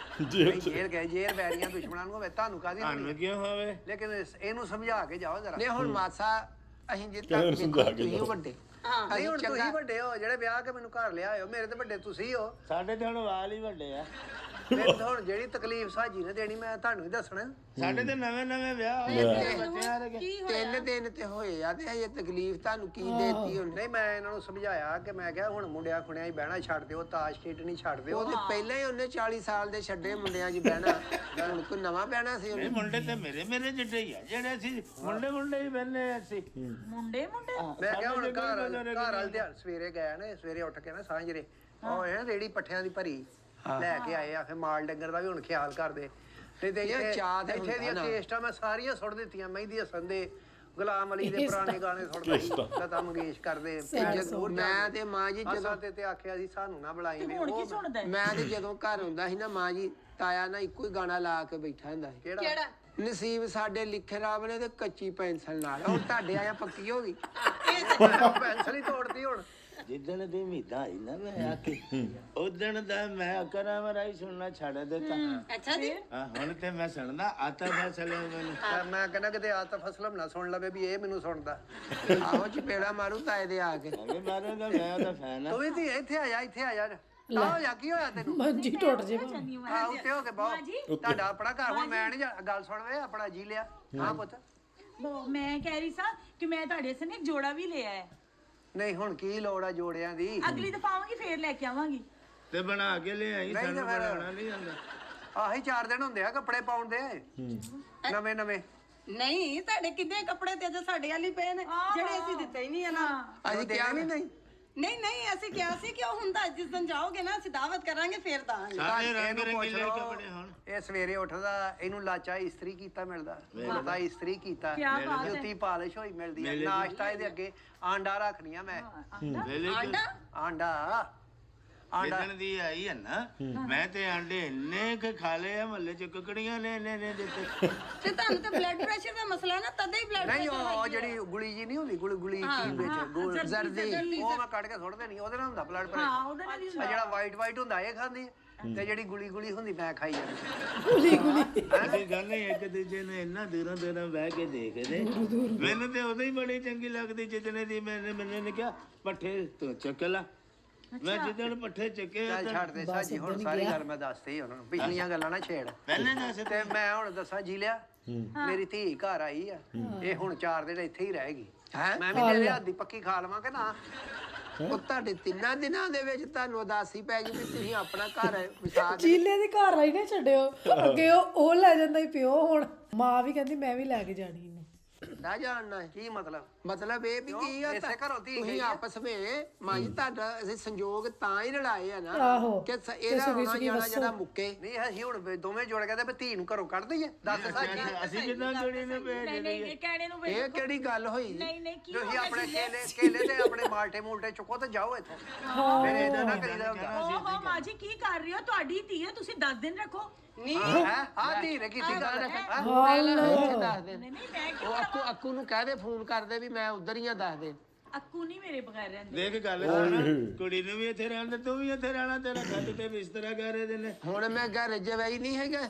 ਜੇਲ੍ਹ ਬੈਰੀਆਂ ਦੁਸ਼ਮਣਾਂ ਨੂੰ ਹੋਵੇ ਤੁਹਾਨੂੰ ਕਾਹਦੀ ਤੁਹਾਨੂੰ ਕਿਉਂ ਹੋਵੇ ਲੇਕਿਨ ਇਹਨੂੰ ਸਮਝਾ ਕੇ ਜਾਓ ਜਰਾ ਨਹੀਂ ਹੁਣ ਮਾਸਾ ਅਸੀਂ ਜੇ ਤੱਕ ਤੁਸੀਂ ਵੱਡੇ ਅਸੀਂ ਹੁਣ ਤੁਸੀਂ ਵੱਡੇ ਹੋ ਜਿਹੜੇ ਵਿਆਹ ਕੇ ਮੈਨੂੰ ਘਰ ਲਿਆਇਓ ਮੇਰੇ ਤੇ ਵੱਡੇ ਤੁਸੀਂ ਹੋ ਸਾਡੇ ਤੇ ਹੁਣ ਵਾਲ ਹੀ ਵੱਡੇ ਆ ਮੈਨੂੰ ਤਾਂ ਹੁਣ ਜਿਹੜੀ ਤਕਲੀਫ ਸਾਜੀ ਨੇ ਦੇਣੀ ਮੈਂ ਤੁਹਾਨੂੰ ਹੀ ਦੱਸਣਾ ਸਾਡੇ ਤੇ ਨਵੇਂ ਵਿਆਹ ਹੋਏ ਬੱਚਿਆਂ ਦੇ 3 ਦਿਨ ਤੇ ਹੋਏ ਆ ਤੇ ਇਹ ਤਕਲੀਫ ਤੁਹਾਨੂੰ ਕੀ ਦੇਤੀ ਹੁਣ ਨਹੀਂ ਮੈਂ ਇਹਨਾਂ ਨੂੰ ਸਮਝਾਇਆ ਕਿ ਮੈਂ ਕਿਹਾ ਹੁਣ ਮੁੰਡਿਆਂ ਖੁਣਿਆਂ 'ਚ ਬਹਿਣਾ ਛੱਡ ਦਿਓ ਤਾਸ਼ ਖੇਡ ਨਹੀਂ ਛੱਡ ਦਿਓ ਉਹ ਤੇ ਪਹਿਲਾਂ ਹੀ ਉਹਨੇ 40 ਸਾਲ ਦੇ ਛੱਡੇ ਮੁੰਡਿਆਂ 'ਚ ਬਹਿਣਾ ਹੁਣ ਕੋਈ ਨਵਾਂ ਬਹਿਣਾ ਸੀ ਉਹਨੇ ਮੁੰਡੇ ਤੇ ਮੇਰੇ ਜਿੱਡੇ ਹੀ ਆ ਜਿਹੜੇ ਅਸੀਂ ਮੁੰਡੇ ਹੀ ਬਹਿਨੇ ਅਸੀਂ ਮੁੰਡੇ ਮੈਂ ਕਿਹਾ ਹੁਣ ਘਰ ਵਾਲ ਦੇ ਸਵੇਰੇ ਗਿਆ ਨੇ ਸਵੇਰੇ ਉੱਠ ਕੇ ਨਾ ਸਾਂਝਰੇ ਉਹ ਇਹ ਰੇੜੀ ਪੱਠਿਆਂ ਦੀ ਭਰੀ ਲੈ ਕੇ ਆਏ ਆ ਫਿਰ ਮਾਲ ਡੰਗਰ ਦਾ ਵੀ ਹੁਣ ਖਿਆਲ ਕਰਦੇ ਤੇ ਇੱਥੇ ਦੀਆਂ ਟੇਸਟਾਂ ਮੈਂ ਸਾਰੀਆਂ ਸੁੱਟ ਦਿੱਤੀਆਂ ਮਹਿੰਦੀ ਹਸਨ ਦੇ ਗੁਲਾਮ ਅਲੀ ਦੇ ਪੁਰਾਣੇ ਗਾਣੇ ਸੁਣਦਾ ਸੀ ਲਤਾ ਮੰਗੇਸ਼ਕਰ ਦੇ ਮੈਂ ਤੇ ਮਾਂ ਜੀ ਜਦੋਂ ਤੇ ਆਖਿਆ ਸੀ ਸਾਨੂੰ ਨਾ ਬੁਲਾਈ ਮੈਂ ਤੇ ਜਦੋਂ ਘਰ ਹੁੰਦਾ ਸੀ ਨਾ ਮਾਂ ਜੀ ਤਾਇਆ ਨਾ ਇੱਕੋ ਹੀ ਗਾਣਾ ਲਾ ਕੇ ਬੈਠਾ ਹੁੰਦਾ ਸੀ ਕਿਹੜਾ ਨਸੀਬ ਸਾਡੇ ਲਿਖੇ ਰੱਬ ਨੇ ਤੇ ਕੱਚੀ ਪੈਨਸਲ ਨਾਲ ਹੁਣ ਤੁਹਾਡੇ ਆਇਆ ਪੱਕੀ ਹੋ ਗਈ ਪੈਨਸਲ ਹੀ ਤੋੜਦੀ ਹੁਣ ਜਿੱਦਣ ਦੀ ਮੀਦਾ ਆਈ ਨਾ ਮੈਂ ਆ ਕੇ ਉਦਣ ਦਾ ਮੈਂ ਕਰਾਂ ਮਰਾਈ ਸੁਣਨਾ ਛੱਡ ਦਿੱਤਾ। ਅੱਛਾ ਜੀ ਹਾਂ ਹੁਣ ਤੇ ਮੈਂ ਸੁਣਦਾ ਆਤਾ ਫਸਲ ਮੈਨੂੰ। ਮੈਂ ਕਹਿੰਦਾ ਕਿਤੇ ਆਤਫ ਅਸਲਮ ਨਾ ਸੁਣ ਲਵੇ ਵੀ ਇਹ ਮੈਨੂੰ ਸੁਣਦਾ। ਆਹੋ ਚਪੇੜਾ ਮਾਰੂ ਤਾਏ ਦੇ ਆ ਕੇ। ਅਗੇ ਮਾਰੇਗਾ ਮੈਂ ਉਹਦਾ ਫੈਨ ਆ। ਤੂੰ ਵੀ ਧੀ ਇੱਥੇ ਆ ਜਾ, ਇੱਥੇ ਆ ਜਾ। ਤਾਂ ਹੋ ਜਾ, ਕੀ ਹੋਇਆ ਤੈਨੂੰ? ਮੰਜੀ ਟੁੱਟ ਜੇ ਆ ਉੱਤੇ ਹੋ ਕੇ ਬਹੁ। ਤੁਹਾਡਾ ਆਪਣਾ ਘਰ ਵਾ, ਮੈਂ ਨਹੀਂ ਗੱਲ ਸੁਣ ਵੇ ਆਪਣਾ ਜੀ ਲਿਆ। ਹਾਂ ਪੁੱਤ। ਮੈਂ ਕਹਿ ਰਹੀ ਸਾਂ ਕਿ ਮੈਂ ਤੁਹਾਡੇ ਸਨੇ ਇੱਕ ਜੋੜਾ ਵੀ ਲਿਆ ਹੈ। ਨਹੀਂ ਹੁਣ ਕੀ ਲੋੜ ਆ ਜੋੜਿਆਂ ਦੀ? ਅਗਲੀ ਦਫਾ ਆਵਾਂਗੀ ਫੇਰ ਲੈ ਕੇ ਆਵਾਂਗੀ। ਤੇ ਬਣਾ ਕੇ ਲਿਆਈ ਨਹੀਂ ਤੇ ਸਾਨੂੰ ਫਿਰ- ਬਣਾਉਣਾ ਨਹੀਂ ਆਉਂਦਾ। ਆਹੀ 4 ਦਿਨ ਹੁੰਦੇ ਆ ਕੱਪੜੇ ਪਾਉਣ ਦੇ ਨਵੇਂ ਨਵੇਂ। ਨਹੀਂ ਤੁਹਾਡੇ ਕਿੰਨੇ ਕੱਪੜੇ ਤੇ ਅਜੇ ਸਾਡੇ ਵਾਲੀ ਪਏ ਨੇ ਜਿਹੜੇ ਅਸੀਂ ਦਿੱਤੇ ਹੀ ਨਹੀਂ ਇਹਨਾਂ ਨੂੰ। ਅਸੀਂ ਕਿਹਾ ਵੀ ਨਹੀਂ। ਨਹੀਂ ਨਹੀਂ ਅਸੀਂ ਕਿਹਾ ਸੀ ਕਿ ਉਹ ਹੁੰਦਾ ਜਿਸ ਦਿਨ ਜਾਓਗੇ ਨਾ ਅਸੀਂ ਦਾਵਤ ਕਰਾਂਗੇ ਫੇਰ ਦਾਂਗੇ। ਸਾਰੇ ਰੰਗ ਇਹਨੂੰ ਪੁੱਛ ਰੰਗੀਲੇ ਲਓ, ਕੱਪੜੇ ਹੁਣ। ਇਹ ਸਵੇਰੇ ਉੱਠਦਾ ਇਹਨੂੰ ਲਾਚਾ ਇਸਤਰੀ ਕੀਤਾ ਮਿਲਦਾ, ਕੁੜਤਾ ਇਸਤਰੀ ਕੀਤਾ, ਕਿਆ ਬਾਤ ਹੈ। ਜੁੱਤੀ ਪਾਲਿਸ਼ ਹੋਈ ਮਿਲਦੀ ਹੈ, ਨਾਸ਼ਤਾ ਇਹਦੇ ਅੱਗੇ ਆਂਡਾ ਰੱਖਣੀਆਂ ਮੈਂ। ਆਂਡਾ ਵੇਚਣ ਦੀ ਆਈ ਹੈ ਨਾ ਮੈਂ ਤੇ ਆਂਡੇ ਇੰਨੇ ਕੁ ਖਾ ਲਏ ਆ ਮਹੱਲੇ ਚ ਕੁਕੜੀਆਂ ਨੇ ਇੰਨੇ ਦਿੱਤੇ। ਤੇ ਤੁਹਾਨੂੰ ਤੇ ਬਲੱਡ ਪ੍ਰੈਸ਼ਰ ਦਾ ਮਸਲਾ ਨਾ ਤਦੇ ਹੀ ਬਲੱਡ ਨਹੀਂ ਉਹ ਜਿਹੜੀ ਗੁਲੀ ਜੀ ਨਹੀਂ ਹੁੰਦੀ ਗੁਲੀ ਚੀਜ਼ ਵਿੱਚ ਜ਼ਰਦੀ ਉਹ ਮੈਂ ਕੱਢ ਕੇ ਸੁੱਟ ਦੇਣੀ, ਉਹਦੇ ਨਾਲ ਹੁੰਦਾ ਬਲੱਡ ਹਾਂ ਪ੍ਰੈਸ਼ਰ। ਉਹਦੇ ਨਾਲ ਹੀ ਆ ਜਿਹੜਾ ਵਾਈਟ ਹੁੰਦਾ ਇਹ ਖਾਂਦੀ ਹੈ, ਤੇ ਜਿਹੜੀ ਗੁਲੀ ਹੁੰਦੀ ਮੈਂ ਖਾਈ ਜਾਂਦੀ। ਅਸੀਂ ਗੱਲ ਇੱਕ ਦੂਜੇ ਨੂੰ ਇੰਨਾ ਦੂਰੋਂ ਬਹਿ ਕੇ ਦੇਖਦੇ। ਮੈਨੂੰ ਤੇ ਉਦੋਂ ਹੀ ਬੜੀ ਚੰਗੀ ਲੱਗਦੀ ਜਿੱਦਣੇ ਦੀ ਮੈਨੂੰ ਨੇ ਕਿਹਾ ਪੱਠੇ ਤੂੰ ਚੱਕ ਲਾ। ਮੈਂ ਜਿੱਦਣ ਪੱਠੇ ਚੱਕੇ ਚੱਲ ਛੱਡ ਦੇ ਸਾਜੀ, ਹੁਣ ਸਾਰੀ ਗੱਲ ਮੈਂ ਦੱਸਤੀ ਉਹਨਾਂ ਨੂੰ, ਪਿਛਲੀਆਂ ਗੱਲਾਂ ਨਾ ਛੇੜ। ਪਹਿਲੇ ਦੱਸ ਤੇ ਮੈਂ ਹੁਣ ਦੱਸਾਂ ਜੀ ਲਿਆ, ਮੇਰੀ ਧੀ ਘਰ ਆਈ ਆ, ਇਹ ਹੁਣ 4 ਦਿਨ ਇੱਥੇ ਹੀ ਰਹੇਗੀ। ਮੈਂ ਵੀ ਤੇਰੇ ਹੱਥ ਦੀ ਪੱਕੀ ਖਾ ਲਵਾਂ ਕਿ ਨਾ? ਉਹ ਤੁਹਾਡੇ 3 ਦਿਨਾਂ ਦੇ ਵਿੱਚ ਤੁਹਾਨੂੰ ਉਦਾਸੀ ਪੈ ਗਈ ਵੀ ਤੁਸੀਂ ਆਪਣਾ ਘਰ ਵਿਸਾ ਕੇ। ਚੀਲੇ ਦੀ ਘਰ ਆਈ ਨਾ ਛੱਡਿਓ ਅੱਗੇ ਉਹ ਲੈ ਜਾਂਦਾ ਹੀ ਪਿਓ। ਹੁਣ ਮਾਂ ਵੀ ਕਹਿੰਦੀ ਮੈਂ ਵੀ ਲੈ ਕੇ ਜਾਣੀ ਇਹਨੂੰ। ਨਾ ਜਾਣਨਾ ਕੀ ਮਤਲਬ ਇਹ ਵੀ ਕੀ ਆ? ਇਸੇ ਘਰੋਂ ਧੀ ਤੁਸੀਂ ਆਪਸ ਵਿੱਚ ਮਾਂ ਜੀ ਤੁਹਾਡਾ ਅਸੀਂ ਸੰਜੋਗ ਤਾਂ ਹੀ ਰਲਾਏ ਆ ਨਾ ਆਹੋ। ਕਿ ਇਹਦਾ ਆਉਣਾ ਜਾਣਾ ਜਿਹੜਾ ਮੁੱਕੇ ਨਹੀਂ। ਅਸੀਂ ਹੁਣ ਦੋਵੇਂ ਜੁੜ ਕੇ ਤੇ ਧੀ ਨੂੰ ਘਰੋਂ ਕੱਢ ਦਈਏ? ਦੱਸ ਸਾਜੀ ਅਸੀਂ ਕਿਦਾਂ ਕੁੜੀ ਨੂੰ ਭੇਜ ਨਹੀਂ ਇਹ ਕਹਿਣੇ ਨੂੰ ਇਹ ਕਿਹੜੀ ਗੱਲ ਹੋਈ? ਨਹੀਂ ਕੀ ਤੁਸੀਂ ਆਪਣੇ ਕੇਲੇ ਤੇ ਆਪਣੇ ਮਾਲਟੇ ਮੂਲਟੇ ਚੁੱਕੋ ਤੇ ਜਾਓ ਇੱਥੋਂ। ਮੇਰੇ ਇਹਦਾ ਨਾ ਕਰੀਦਾ ਹੁੰਦਾ। ਓਹੋ ਮਾਂ ਜੀ ਕੀ ਕਰ ਰਹੇ ਹੋ? ਤੁਹਾਡੀ ਧੀ ਹੈ, ਤੁਸੀਂ 10 ਦਿਨ ਰੱਖੋ। ਨਹੀਂ ਆ ਧੀ ਨੇ ਕੀਤੀ ਗੱਲ ਨਹੀਂ ਨਹੀਂ ਮੈਂ ਉਹ ਅੱਕੂ ਨੂੰ ਕਹਿ ਦੇ, ਫੋਨ ਕਰਦੇ ਵੀ ਮੈਂ ਉਧਰ ਹੀ ਆ, ਦੱਸ ਦੇ। ਅੱਕੂ ਨਹੀਂ ਮੇਰੇ ਬਗੈਰ ਰਹਿੰਦੇ। ਦੇਖ ਗੱਲ ਸੁਣ, ਕੁੜੀ ਨੂੰ ਵੀ ਇੱਥੇ ਰਹਿਣ ਦੇ, ਤੂੰ ਵੀ ਇੱਥੇ ਰਹਿਣਾ, ਤੇਰਾ ਖੱਤ ਤੇ ਬਿਸਤਰਾ ਕਰ ਰਹੇ ਨੇ। ਹੁਣ ਮੈਂ ਘਰ ਜਵਾਈ ਨਹੀਂ ਹੈਗਾ।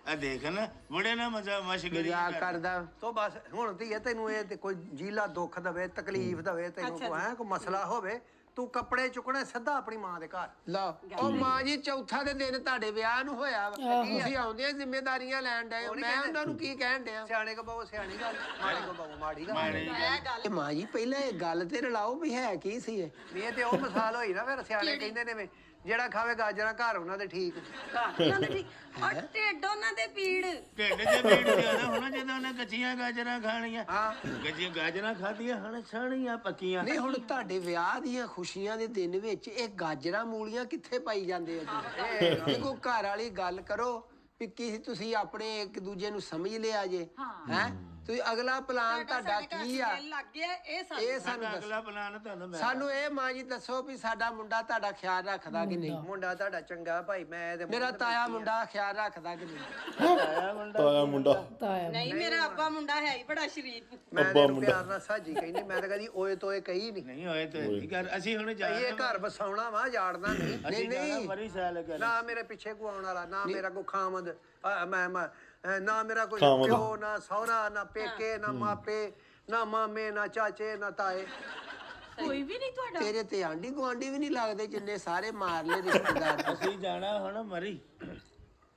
ਆ ਦੇਖ ਨਾ ਬੁੜੇ ਨਾ ਮਸ਼ਗਰੀ ਮਜ਼ਾਕ ਕਰਦਾ ਤੋ ਬਸ। ਹੁਣ ਧੀਏ ਤੈਨੂੰ ਇਹ ਤੇ ਕੋਈ ਜੀਲਾ ਦੁੱਖ ਦਵੇ, ਤਕਲੀਫ ਦਵੇ, ਤੈਨੂੰ ਕੋਈ ਮਸਲਾ ਹੋਵੇ, ਤੂੰ ਕੱਪੜੇ ਚੁੱਕਣੇ ਸਿੱਧਾ ਆਪਣੀ ਮਾਂ ਦੇ ਘਰ। ਲਓ ਉਹ ਮਾਂ ਜੀ ਚੌਥਾ ਦੇ ਦਿਨ ਤੁਹਾਡੇ ਵਿਆਹ ਨੂੰ ਹੋਇਆ ਵਾ, ਤੁਸੀਂ ਆਉਂਦੇ ਜ਼ਿੰਮੇਵਾਰੀਆਂ ਲੈਣ ਡਏ ਹੋ। ਮੈਂ ਉਹਨਾਂ ਨੂੰ ਕੀ ਕਹਿਣ ਡਿਆ? ਸਿਆਣੇ ਕੋ ਬਹੁ ਸਿਆਣੀ ਗੱਲ, ਮਾੜੇ ਕੋ ਬਹੁ ਮਾੜੀ ਗੱਲ। ਤੇ ਮਾਂ ਜੀ ਪਹਿਲਾਂ ਇਹ ਗੱਲ ਤੇ ਰਲਾਓ ਵੀ ਹੈ ਕੀ ਸੀ ਇਹ ਤੇ ਉਹ ਮਿਸਾਲ ਹੋਈ ਨਾ। ਫਿਰ ਸਿਆਣੇ ਕਹਿੰਦੇ ਨੇ ਵੀ ਜਿਹੜਾ ਖਾਵੇ ਗਾਜਰਾਂ ਘਰ ਉਹਨਾਂ ਦੇ ਠੀਕ। ਉਹਨਾਂ ਦੇ ਠੀਕ ਔਰ ਢਿੱਡ ਉਹਨਾਂ ਦੇ ਪੀੜ। ਢਿੱਡ ਦੇ ਪੀੜ ਜ਼ਿਆਦਾ ਹੋਣਾ ਜਦੋਂ ਉਹਨੇ ਕੱਚੀਆਂ ਗਾਜਰਾਂ ਖਾਣੀਆਂ। ਕੱਚੀਆਂ ਗਾਜਰਾਂ ਖਾਧੀਆਂ ਹੁਣ ਸਾਣੀਆਂ ਪੱਕੀਆਂ। ਨਹੀਂ ਹੁਣ ਤੁਹਾਡੇ ਵਿਆਹ ਦੀਆਂ ਖੁਸ਼ੀਆਂ ਦੇ ਦਿਨ ਵਿੱਚ ਇਹ ਗਾਜਰਾਂ ਮੂਲੀਆਂ ਕਿੱਥੇ ਪਾਈ ਜਾਂਦੇ ਆ ਜੀ? ਇਹ ਕੋਈ ਘਰ ਵਾਲੀ ਗੱਲ ਕਰੋ ਵੀ ਕੀ ਤੁਸੀਂ ਆਪਣੇ ਇੱਕ ਦੂਜੇ ਨੂੰ ਸਮਝ ਲਿਆ ਜੇ। ਹੈ ਤੁਸੀਂ ਅਗਲਾ ਪਲਾਨ ਤੁਹਾਡਾ ਕੀ ਆ? ਲੱਗ ਗਿਆ ਇਹ ਇਹ ਸਾਨੂੰ ਅਗਲਾ ਪਲਾਨ ਤੁਹਾਨੂੰ ਮੈਂ ਸਾਨੂੰ ਇਹ ਮਾਂ ਜੀ ਦੱਸੋ ਵੀ ਸਾਡਾ ਮੁੰਡਾ ਤੁਹਾਡਾ ਖਿਆਲ ਰੱਖਦਾ ਕਿ ਨਹੀਂ? ਮੁੰਡਾ ਤੁਹਾਡਾ ਚੰਗਾ ਭਾਈ, ਮੈਂ ਮੇਰਾ ਤਾਇਆ ਮੁੰਡਾ ਖਿਆਲ ਰੱਖਦਾ ਕਿ ਨਹੀਂ? ਤਾਇਆ ਮੁੰਡਾ ਨਹੀਂ ਮੇਰਾ ਅੱਬਾ ਮੁੰਡਾ ਹੈ ਹੀ ਬੜਾ ਸ਼ਰੀਫ। ਮੈਂ ਤੈਨੂੰ ਪਿਆਰ ਨਾਲ ਸਾਜੀ ਕਹਿੰਦੀ, ਮੈਂ ਤਾਂ ਕਦੀ ਓਏ ਤੋਏ ਕਹੀ ਨਹੀਂ। ਨਹੀਂ ਹੋਏ ਤੇ ਕੀ ਕਰ, ਅਸੀਂ ਹੁਣ ਜਾ ਇਹ ਘਰ ਬਸਾਉਣਾ ਵਾ, ਜਾੜਨਾ ਨਹੀਂ। ਅਸੀਂ ਜਾਣਾ ਮਰੀ ਸਾਲ ਕਰ। ਨਾ ਮੇਰੇ ਪਿੱਛੇ ਕੋ ਆਉਣ ਵਾਲਾ, ਨਾ ਮੇਰਾ ਕੋ ਖਾਮਦ, ਮੈਂ ਨਾ ਮੇਰਾ ਕੋਈ ਪਿਓ, ਨਾ ਸਹੁਰਾ, ਨਾ ਪੇਕੇ, ਨਾ ਮਾਪੇ, ਨਾ ਮਾਮੇ, ਨਾ ਚਾਚੇ, ਨਾ ਤਾਏ। ਕੋਈ ਵੀ ਨਹੀਂ ਤੁਹਾਡਾ? ਤੇਰੇ ਤੇ ਆਂਢੀ ਗੁਆਂਢੀ ਵੀ ਨਹੀਂ ਲੱਗਦੇ ਜਿੰਨੇ ਸਾਰੇ ਮਾਰ ਲਏ ਰਿਸ਼ਤੇਦਾਰ। ਅਸੀਂ ਜਾਣਾ ਹੁਣ ਮਰੀ